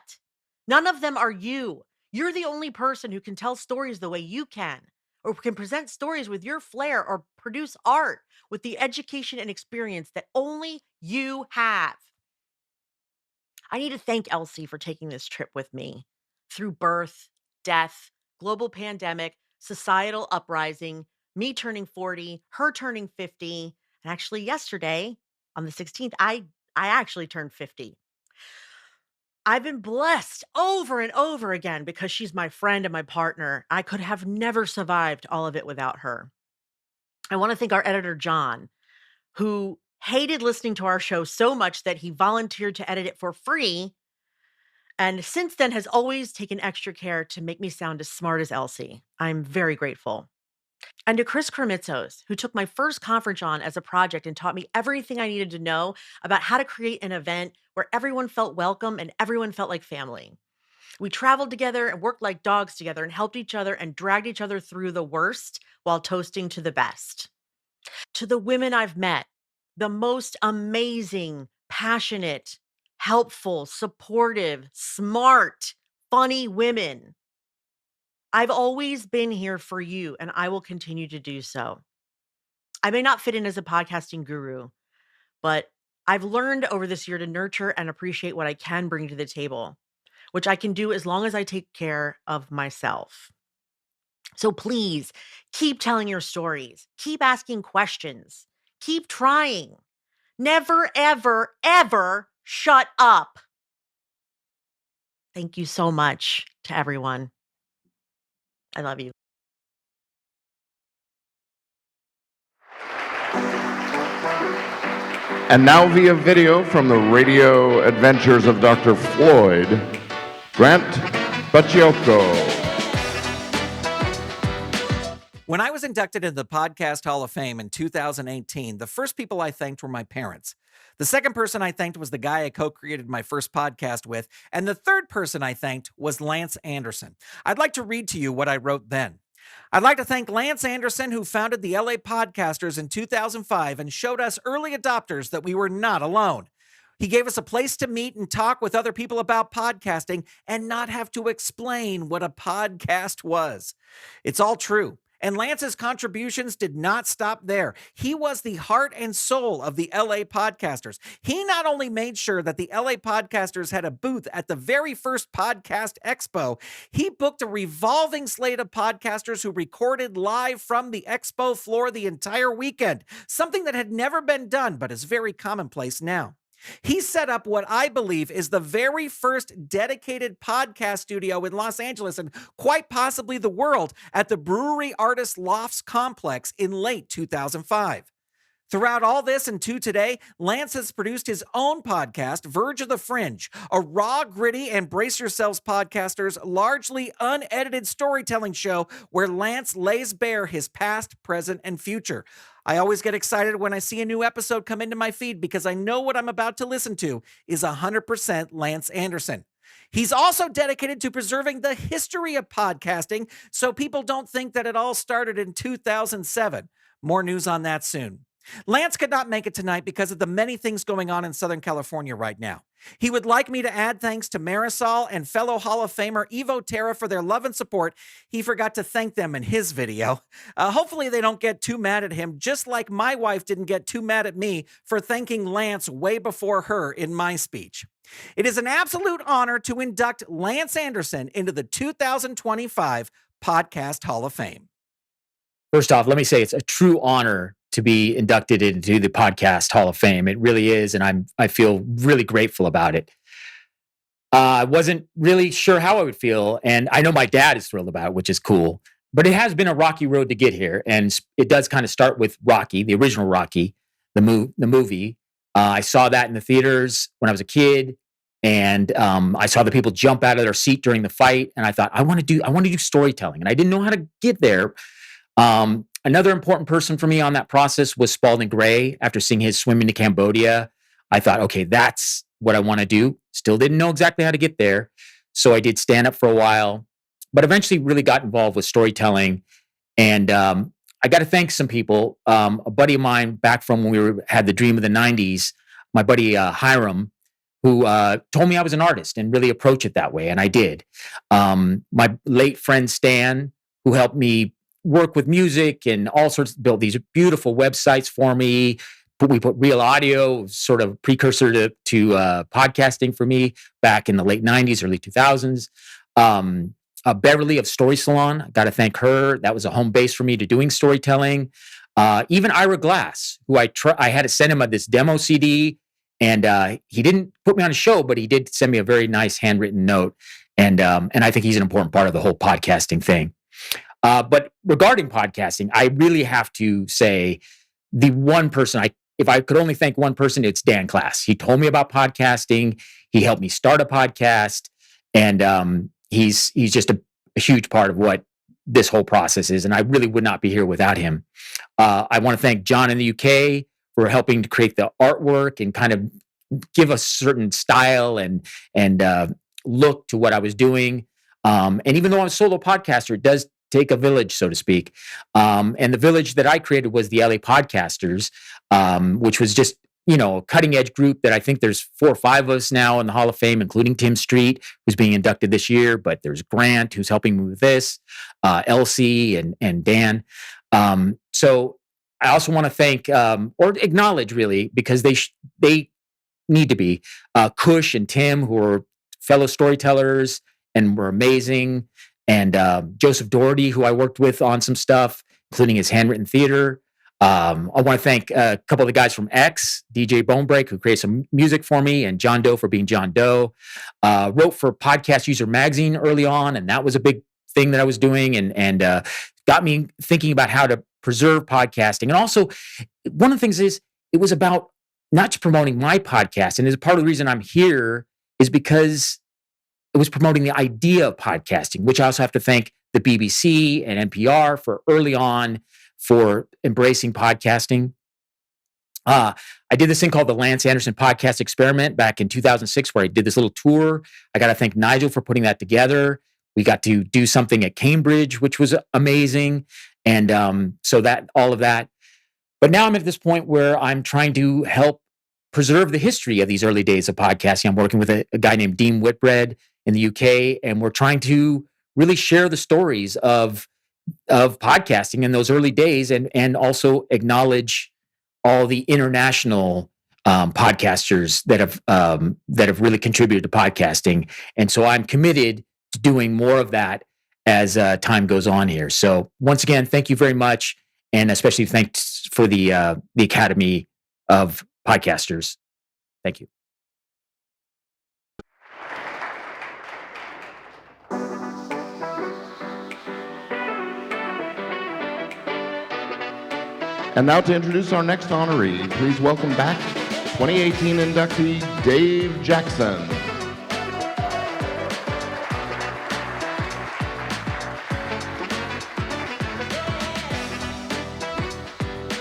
None of them are you. You're the only person who can tell stories the way you can, or can present stories with your flair, or produce art with the education and experience that only you have. I need to thank Elsie for taking this trip with me through birth, death, global pandemic, societal uprising, me turning 40, her turning 50, and actually yesterday on the 16th, I actually turned 50. I've been blessed over and over again because she's my friend and my partner. I could have never survived all of it without her. I want to thank our editor, John, who hated listening to our show so much that he volunteered to edit it for free, and since then has always taken extra care to make me sound as smart as Elsie. I'm very grateful. And to Chris Kremitzos, who took my first conference on as a project and taught me everything I needed to know about how to create an event where everyone felt welcome and everyone felt like family. We traveled together and worked like dogs together and helped each other and dragged each other through the worst while toasting to the best. To the women I've met, the most amazing, passionate, helpful, supportive, smart, funny women. I've always been here for you, and I will continue to do so. I may not fit in as a podcasting guru, but I've learned over this year to nurture and appreciate what I can bring to the table, which I can do as long as I take care of myself. So please keep telling your stories, keep asking questions, keep trying. Never, ever, ever shut up. Thank you so much to everyone. I love you. And now via video from the radio adventures of Dr. Floyd, Grant Bacciocco. When I was inducted into the Podcast Hall of Fame in 2018, the first people I thanked were my parents. The second person I thanked was the guy I co-created my first podcast with, and the third person I thanked was Lance Anderson. I'd like to read to you what I wrote then. I'd like to thank Lance Anderson, who founded the LA Podcasters in 2005 and showed us early adopters that we were not alone. He gave us a place to meet and talk with other people about podcasting and not have to explain what a podcast was. It's all true. And Lance's contributions did not stop there. He was the heart and soul of the LA Podcasters. He not only made sure that the LA Podcasters had a booth at the very first Podcast Expo, he booked a revolving slate of podcasters who recorded live from the expo floor the entire weekend, something that had never been done but is very commonplace now. He set up what I believe is the very first dedicated podcast studio in Los Angeles and quite possibly the world at the Brewery Artist Lofts complex in late 2005. Throughout all this and to today, Lance has produced his own podcast, Verge of the Fringe, a raw, gritty, and brace yourselves podcasters, largely unedited storytelling show where Lance lays bare his past, present, and future. I always get excited when I see a new episode come into my feed because I know what I'm about to listen to is 100% Lance Anderson. He's also dedicated to preserving the history of podcasting so people don't think that it all started in 2007. More news on that soon. Lance could not make it tonight because of the many things going on in Southern California right now. He would like me to add thanks to Marisol and fellow Hall of Famer Evo Terra for their love and support. He forgot to thank them in his video. Hopefully they don't get too mad at him, just like my wife didn't get too mad at me for thanking Lance way before her in my speech. It is an absolute honor to induct Lance Anderson into the 2025 Podcast Hall of Fame. First off, let me say it's a true honor to be inducted into the Podcast Hall of Fame. It really is, and I feel really grateful about it. I wasn't really sure how I would feel, and I know my dad is thrilled about it, which is cool. But it has been a rocky road to get here, and it does kind of start with Rocky, the original Rocky, the movie. I saw that in the theaters when I was a kid, and I saw the people jump out of their seat during the fight, and I thought, I want to do storytelling, and I didn't know how to get there. Another important person for me on that process was Spalding Gray. After seeing his swim into Cambodia, I thought, okay, that's what I want to do. Still didn't know exactly how to get there. So I did stand up for a while, but eventually really got involved with storytelling. And I got to thank some people. A buddy of mine back from when we had the dream of the 90s, my buddy Hiram, who told me I was an artist and really approach it that way. And I did. My late friend Stan, who helped me work with music and all sorts, build these beautiful websites for me. We put Real Audio, sort of precursor to podcasting for me back in the late 90s, early 2000s. Beverly of Story Salon, got to thank her. That was a home base for me to doing storytelling. Even Ira Glass, who I had to send him this demo CD, and he didn't put me on a show, but he did send me a very nice handwritten note. And I think he's an important part of the whole podcasting thing. But regarding podcasting, I really have to say the one person if I could only thank one person, it's Dan Class. He told me about podcasting. He helped me start a podcast, and he's just a huge part of what this whole process is. And I really would not be here without him. I want to thank John in the UK for helping to create the artwork and kind of give a certain style and look to what I was doing. And even though I'm a solo podcaster, it does take a village, so to speak. And the village that I created was the LA Podcasters, which was just, a cutting edge group that I think there's 4 or 5 of us now in the Hall of Fame, including Tim Street, who's being inducted this year. But there's Grant, who's helping me with this, Elsie and Dan. So I also want to thank, or acknowledge really, because they need to be, Kush and Tim, who are fellow storytellers and were amazing. And Joseph Doherty, who I worked with on some stuff, including his handwritten theater. I want to thank a couple of the guys from X, DJ Bonebreak, who created some music for me, and John Doe for being John Doe. Wrote for Podcast User Magazine early on, and that was a big thing that I was doing, and got me thinking about how to preserve podcasting. And also, one of the things is, it was about not just promoting my podcast, and part of the reason I'm here is because it was promoting the idea of podcasting, which I also have to thank the BBC and NPR for early on for embracing podcasting. I did this thing called the Lance Anderson Podcast Experiment back in 2006, where I did this little tour. I got to thank Nigel for putting that together. We got to do something at Cambridge, which was amazing. And so all of that. But now I'm at this point where I'm trying to help preserve the history of these early days of podcasting. I'm working with a guy named Dean Whitbread in the UK, and we're trying to really share the stories of podcasting in those early days, and also acknowledge all the international podcasters that have really contributed to podcasting. And so I'm committed to doing more of that as time goes on here. So once again, thank you very much, and especially thanks for the Academy of Podcasters. Thank you. And now to introduce our next honoree, please welcome back 2018 inductee Dave Jackson.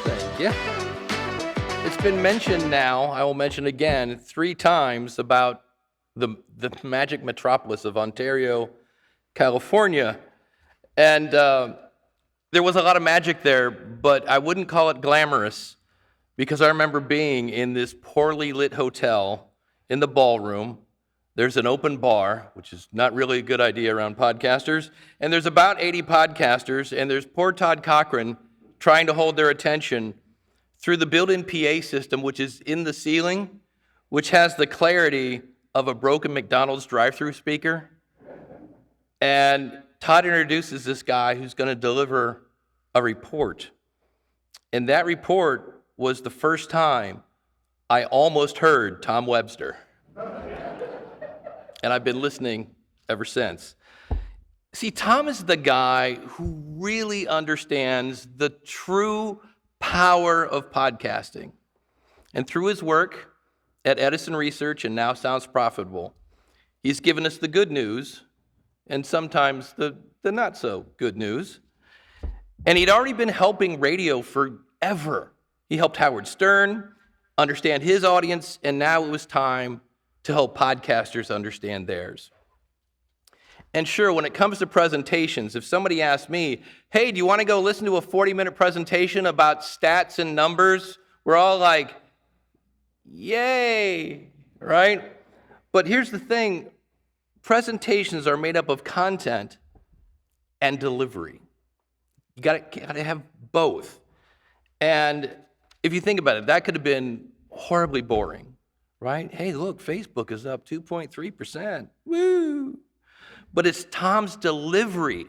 Thank you. It's been mentioned now, I will mention again 3 times about the magic metropolis of Ontario, California. And there was a lot of magic there, but I wouldn't call it glamorous, because I remember being in this poorly lit hotel in the ballroom. There's an open bar, which is not really a good idea around podcasters, and there's about 80 podcasters, and there's poor Todd Cochran trying to hold their attention through the built-in PA system, which is in the ceiling, which has the clarity of a broken McDonald's drive-through speaker. And Todd introduces this guy who's going to deliver a report. And that report was the first time I almost heard Tom Webster. And I've been listening ever since. See, Tom is the guy who really understands the true power of podcasting. And through his work at Edison Research and Now Sounds Profitable, he's given us the good news and sometimes the not so good news. And he'd already been helping radio forever. He helped Howard Stern understand his audience, and now it was time to help podcasters understand theirs. And sure, when it comes to presentations, if somebody asks me, hey, do you want to go listen to a 40-minute presentation about stats and numbers? We're all like, yay, right? But here's the thing, presentations are made up of content and delivery. You gotta have both. And if you think about it, that could have been horribly boring, right? Hey, look, Facebook is up 2.3%. Woo! But it's Tom's delivery,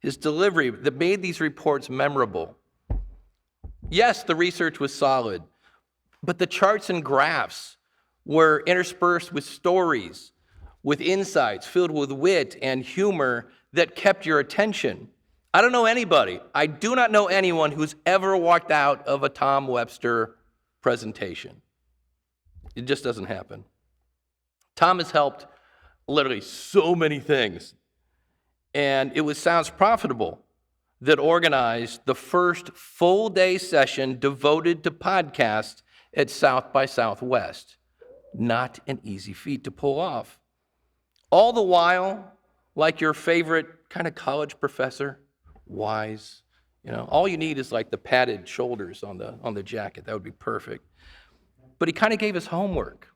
his delivery, that made these reports memorable. Yes, the research was solid, but the charts and graphs were interspersed with stories, with insights filled with wit and humor that kept your attention. I don't know anybody, I do not know anyone who's ever walked out of a Tom Webster presentation. It just doesn't happen. Tom has helped literally so many things. And it was Sounds Profitable that organized the first full-day session devoted to podcasts at South by Southwest. Not an easy feat to pull off. All the while, like your favorite kind of college professor, wise, all you need is like the padded shoulders on the jacket. That would be perfect. But he kind of gave us homework.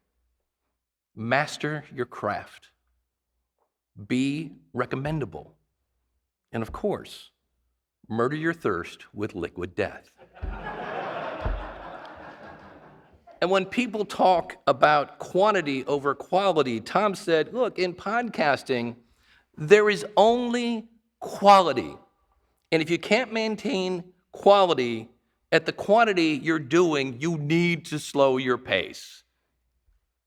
Master your craft. Be recommendable. And of course, murder your thirst with liquid death. And when people talk about quantity over quality, Tom said, look, in podcasting, there is only quality. And if you can't maintain quality at the quantity you're doing, you need to slow your pace.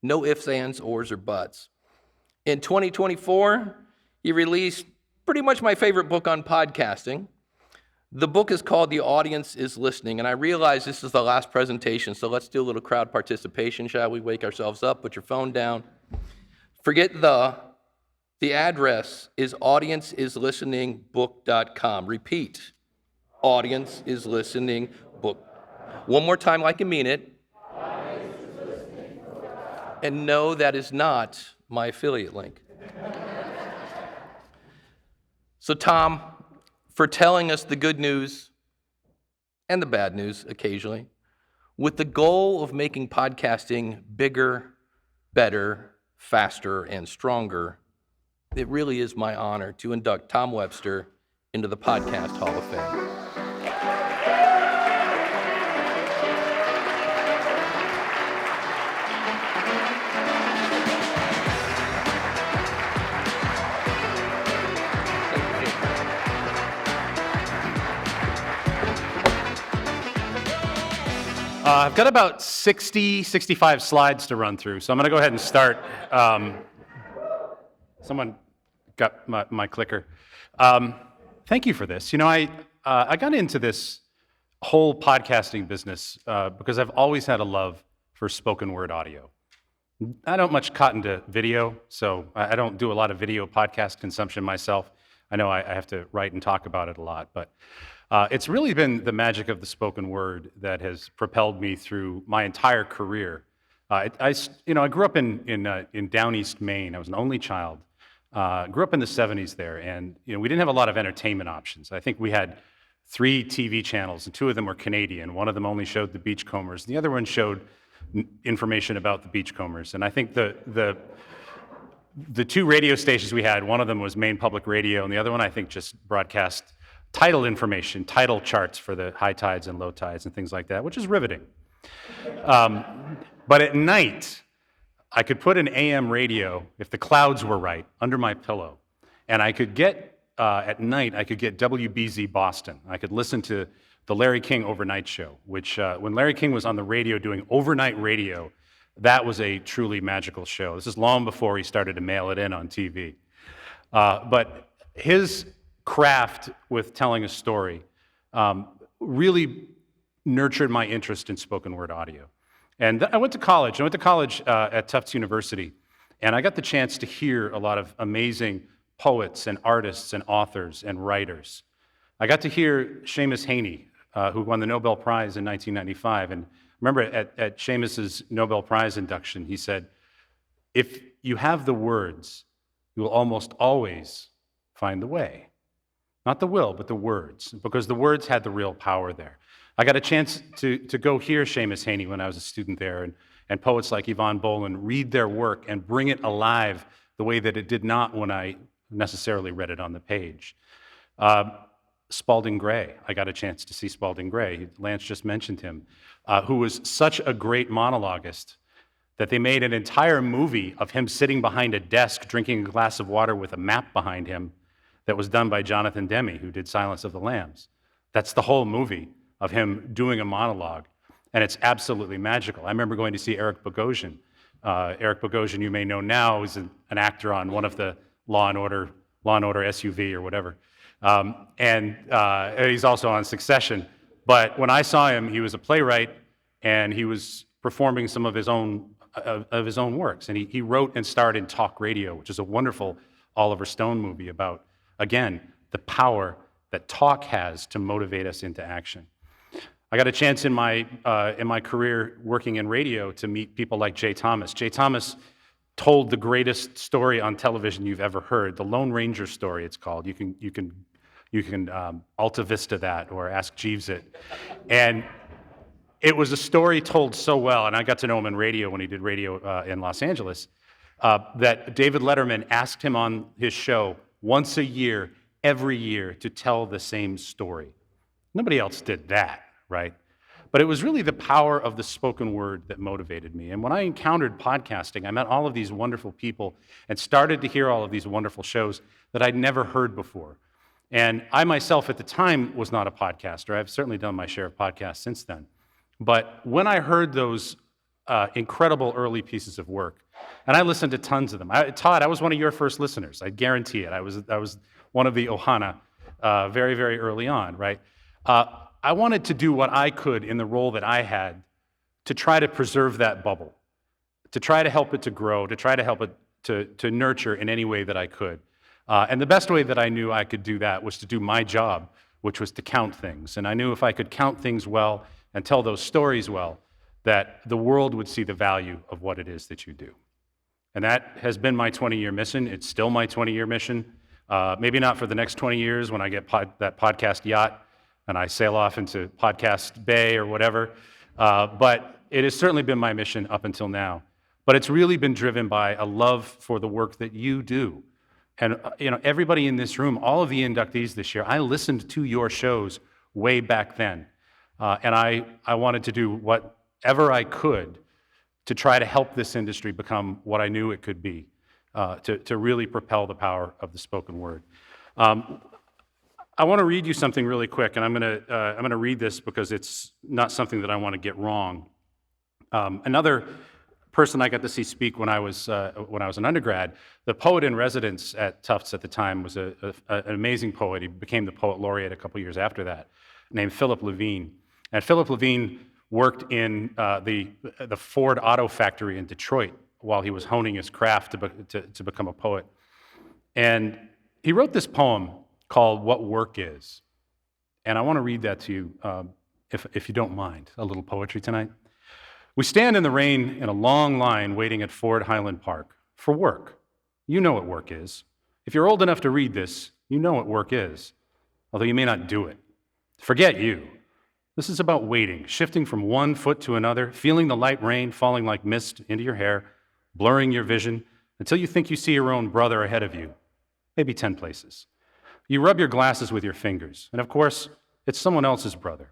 No ifs, ands, ors, or buts. In 2024, he released pretty much my favorite book on podcasting. The book is called The Audience is Listening, and I realize this is the last presentation, so let's do a little crowd participation, shall we? Wake ourselves up, put your phone down. Forget the address is audienceislisteningbook.com. Repeat, audienceislisteningbook. One more time like you mean it. And no, that is not my affiliate link. So Tom, for telling us the good news and the bad news occasionally, with the goal of making podcasting bigger, better, faster, and stronger, it really is my honor to induct Tom Webster into the Podcast Hall of Fame. I've got about 65 slides to run through, so I'm going to go ahead and start. Someone got my clicker. Thank you for this. I got into this whole podcasting business because I've always had a love for spoken word audio. I don't much cotton to video, so I don't do a lot of video podcast consumption myself. I know I have to write and talk about it a lot, but it's really been the magic of the spoken word that has propelled me through my entire career. I grew up in Down East Maine. I was an only child. Grew up in the 70s there, and we didn't have a lot of entertainment options. I think we had 3 TV channels, and 2 of them were Canadian. One of them only showed the Beachcombers, and the other one showed information about the Beachcombers. And I think the 2 radio stations we had, one of them was Maine Public Radio, and the other one I think just broadcast tidal information, tidal charts for the high tides and low tides and things like that, which is riveting. But at night, I could put an AM radio, if the clouds were right, under my pillow, and I could get, at night, I could get WBZ Boston. I could listen to the Larry King Overnight Show, which when Larry King was on the radio doing overnight radio, that was a truly magical show. This is long before he started to mail it in on TV. But his craft with telling a story really nurtured my interest in spoken word audio. And I went to college. At Tufts University, and I got the chance to hear a lot of amazing poets and artists and authors and writers. I got to hear Seamus Heaney, who won the Nobel Prize in 1995. And remember, at Seamus's Nobel Prize induction, he said, if you have the words, you will almost always find the way. Not the will, but the words, because the words had the real power there. I got a chance to go hear Seamus Heaney when I was a student there, and poets like Yvonne Boland read their work and bring it alive the way that it did not when I necessarily read it on the page. Spalding Gray, I got a chance to see Spalding Gray. Lance just mentioned him, who was such a great monologuist that they made an entire movie of him sitting behind a desk drinking a glass of water with a map behind him that was done by Jonathan Demme, who did Silence of the Lambs. That's the whole movie of him doing a monologue, and it's absolutely magical. I remember going to see Eric Bogosian. Eric Bogosian, you may know now, is an actor on one of the Law and Order SUV or whatever. And he's also on Succession. But when I saw him, he was a playwright, and he was performing some of his own works. And he wrote and starred in Talk Radio, which is a wonderful Oliver Stone movie about, again, the power that talk has to motivate us into action. I got a chance in my career working in radio to meet people like Jay Thomas. Jay Thomas told the greatest story on television you've ever heard, the Lone Ranger story, it's called. You can Alta Vista that or Ask Jeeves it. And it was a story told so well, and I got to know him in radio when he did radio in Los Angeles, that David Letterman asked him on his show once a year, every year, to tell the same story. Nobody else did that, right? But it was really the power of the spoken word that motivated me. And when I encountered podcasting, I met all of these wonderful people and started to hear all of these wonderful shows that I'd never heard before. And I myself at the time was not a podcaster. I've certainly done my share of podcasts since then. But when I heard those incredible early pieces of work, and I listened to tons of them. Todd, I was one of your first listeners. I guarantee it. I was one of the Ohana very, very early on, right? I wanted to do what I could in the role that I had to try to preserve that bubble, to try to help it to grow, to try to help it to nurture in any way that I could. And the best way that I knew I could do that was to do my job, which was to count things. And I knew if I could count things well and tell those stories well, that the world would see the value of what it is that you do. And that has been my 20-year mission. It's still my 20-year mission. Maybe not for the next 20 years when I get that podcast yacht and I sail off into Podcast Bay or whatever. But it has certainly been my mission up until now. But it's really been driven by a love for the work that you do. And everybody in this room, all of the inductees this year, I listened to your shows way back then. And I wanted to do whatever I could to try to help this industry become what I knew it could be, to really propel the power of the spoken word. I want to read you something really quick, and I'm going to read this because it's not something that I want to get wrong. Another person I got to see speak when I was an undergrad, the poet in residence at Tufts at the time was an amazing poet. He became the poet laureate a couple years after that, named Philip Levine. And Philip Levine worked in the Ford Auto Factory in Detroit while he was honing his craft to become a poet. And he wrote this poem called What Work Is. And I want to read that to you, if you don't mind, a little poetry tonight. We stand in the rain in a long line waiting at Ford Highland Park for work. You know what work is. If you're old enough to read this, you know what work is, although you may not do it. Forget you. This is about waiting, shifting from one foot to another, feeling the light rain falling like mist into your hair, blurring your vision until you think you see your own brother ahead of you, maybe 10 places. You rub your glasses with your fingers, and of course, it's someone else's brother,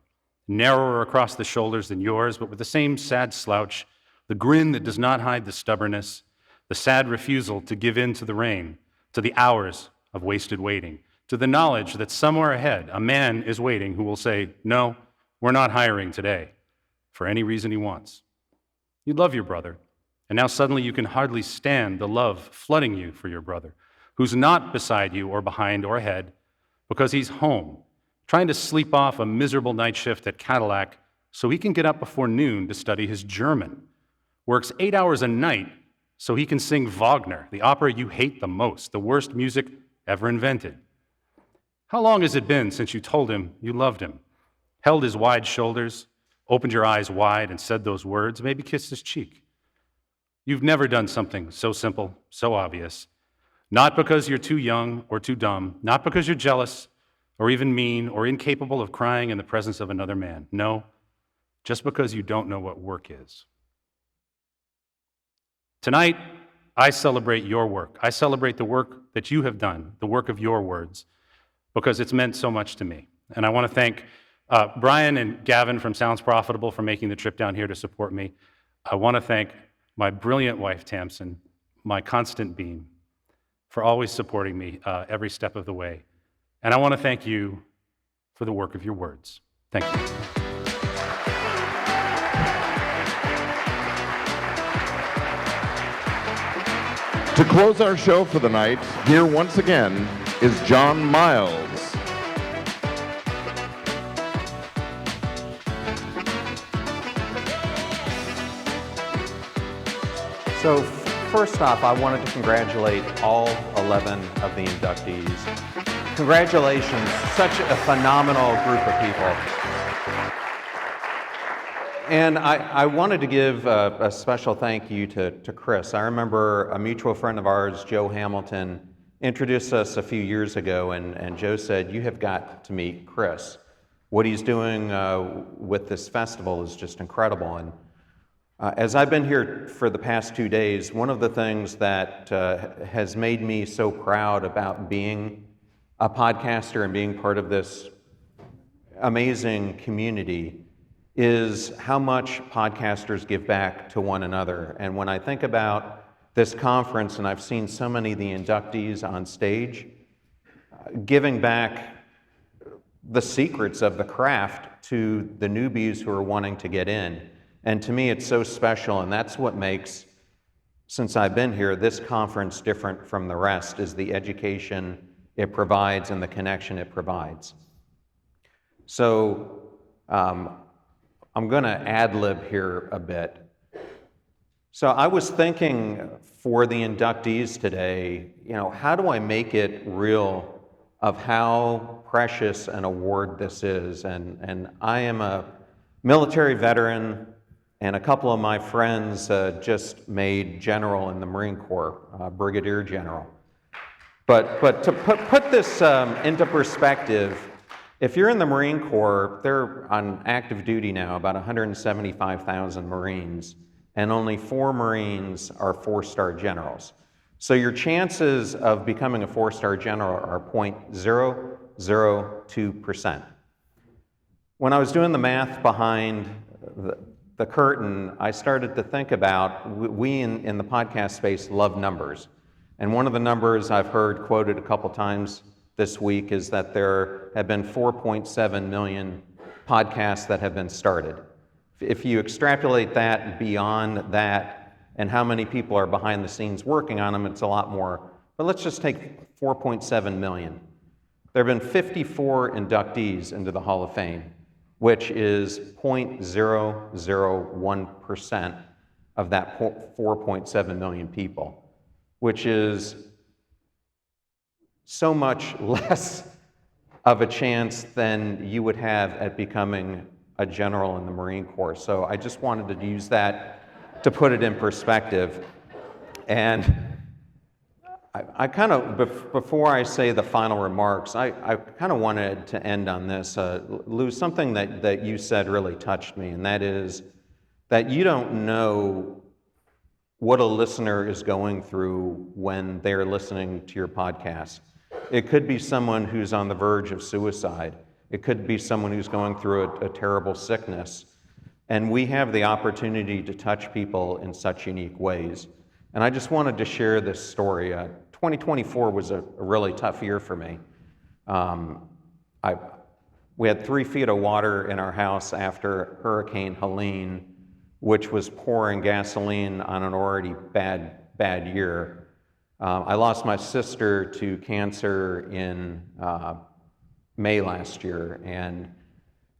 narrower across the shoulders than yours, but with the same sad slouch, the grin that does not hide the stubbornness, the sad refusal to give in to the rain, to the hours of wasted waiting, to the knowledge that somewhere ahead a man is waiting who will say, no, we're not hiring today, for any reason he wants. You love your brother, and now suddenly you can hardly stand the love flooding you for your brother, who's not beside you or behind or ahead, because he's home, trying to sleep off a miserable night shift at Cadillac so he can get up before noon to study his German, works 8 hours a night so he can sing Wagner, the opera you hate the most, the worst music ever invented. How long has it been since you told him you loved him, held his wide shoulders, opened your eyes wide and said those words, maybe kissed his cheek? You've never done something so simple, so obvious. Not because you're too young or too dumb, not because you're jealous or even mean or incapable of crying in the presence of another man. No, just because you don't know what work is. Tonight, I celebrate your work. I celebrate the work that you have done, the work of your words, because it's meant so much to me. And I want to thank Brian and Gavin from Sounds Profitable for making the trip down here to support me. I want to thank my brilliant wife, Tamsin, my constant beam, for always supporting me every step of the way. And I want to thank you for the work of your words. Thank you. To close our show for the night, here once again is John Miles. So first off, I wanted to congratulate all 11 of the inductees. Congratulations, such a phenomenal group of people. And I wanted to give a special thank you to Chris. I remember a mutual friend of ours, Joe Hamilton, introduced us a few years ago, and Joe said, "You have got to meet Chris. What he's doing with this festival is just incredible." And as I've been here for the past 2 days, one of the things that has made me so proud about being a podcaster and being part of this amazing community is how much podcasters give back to one another. And when I think about this conference, and I've seen so many of the inductees on stage, giving back the secrets of the craft to the newbies who are wanting to get in. And to me, it's so special, and that's what makes, since I've been here, this conference different from the rest, is the education it provides and the connection it provides. So I'm going to ad-lib here a bit. So I was thinking for the inductees today, how do I make it real of how precious an award this is? And I am a military veteran, and a couple of my friends just made general in the Marine Corps, brigadier general. But to put this into perspective, if you're in the Marine Corps, they're on active duty now, about 175,000 Marines, and only 4 Marines are 4-star generals. So your chances of becoming a 4-star general are 0.002%. When I was doing the math behind the curtain, I started to think about, we in the podcast space love numbers. And one of the numbers I've heard quoted a couple times this week is that there have been 4.7 million podcasts that have been started. If you extrapolate that beyond that and how many people are behind the scenes working on them, it's a lot more. But let's just take 4.7 million. There have been 54 inductees into the Hall of Fame, which is 0.001% of that 4.7 million people, which is so much less of a chance than you would have at becoming a general in the Marine Corps. So I just wanted to use that to put it in perspective. And I kind of, before I say the final remarks, I kind of wanted to end on this. Lou, something that you said really touched me, and that is that you don't know what a listener is going through when they're listening to your podcast. It could be someone who's on the verge of suicide. It could be someone who's going through a terrible sickness. And we have the opportunity to touch people in such unique ways. And I just wanted to share this story. 2024 was a really tough year for me. We had 3 feet of water in our house after Hurricane Helene, which was pouring gasoline on an already bad year. I lost my sister to cancer in May last year, and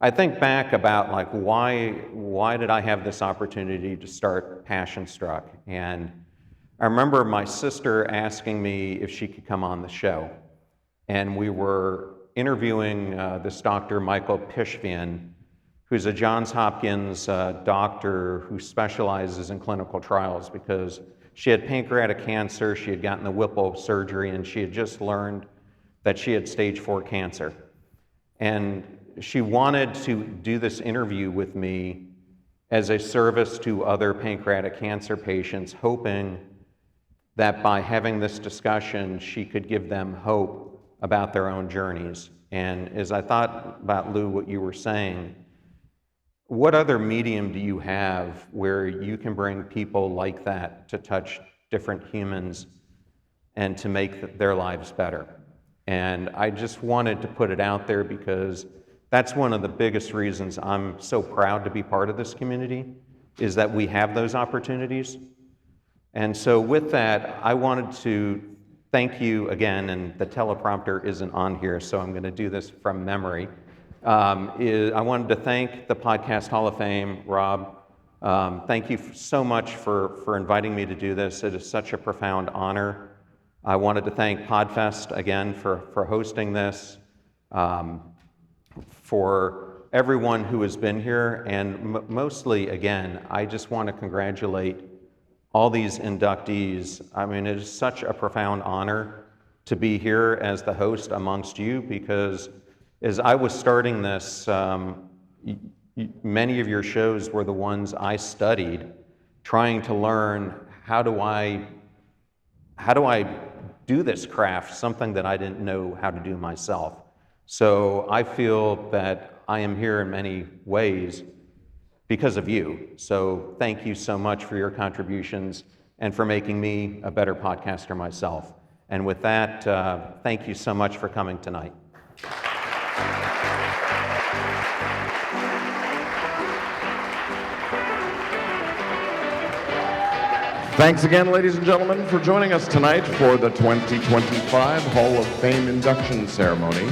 I think back about why did I have this opportunity to start Passion Struck? And I remember my sister asking me if she could come on the show, and we were interviewing this Dr. Michael Pishvian, who's a Johns Hopkins doctor who specializes in clinical trials because she had pancreatic cancer, she had gotten the Whipple surgery, and she had just learned that she had stage 4 cancer. And she wanted to do this interview with me as a service to other pancreatic cancer patients, hoping that by having this discussion, she could give them hope about their own journeys. And as I thought about, Lou, what you were saying, what other medium do you have where you can bring people like that to touch different humans and to make their lives better? And I just wanted to put it out there because that's one of the biggest reasons I'm so proud to be part of this community, is that we have those opportunities. And so with that, I wanted to thank you again, and the teleprompter isn't on here, so I'm going to do this from memory. I wanted to thank the Podcast Hall of Fame, Rob. Thank you so much for inviting me to do this. It is such a profound honor. I wanted to thank Podfest again for hosting this, for everyone who has been here, and mostly, again, I just want to congratulate all these inductees. I mean, it is such a profound honor to be here as the host amongst you, because as I was starting this, many of your shows were the ones I studied, trying to learn how do I do this craft, something that I didn't know how to do myself. So I feel that I am here in many ways because of you. So thank you so much for your contributions and for making me a better podcaster myself. And with that, thank you so much for coming tonight. Thanks again, ladies and gentlemen, for joining us tonight for the 2025 Hall of Fame induction ceremony,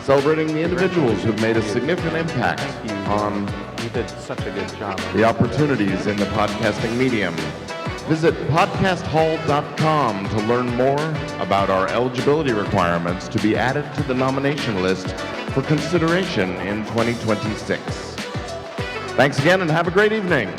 celebrating the individuals who've made a significant impact on You did such a good job. the opportunities in the podcasting medium. Visit podcasthall.com to learn more about our eligibility requirements to be added to the nomination list for consideration in 2026. Thanks again and have a great evening.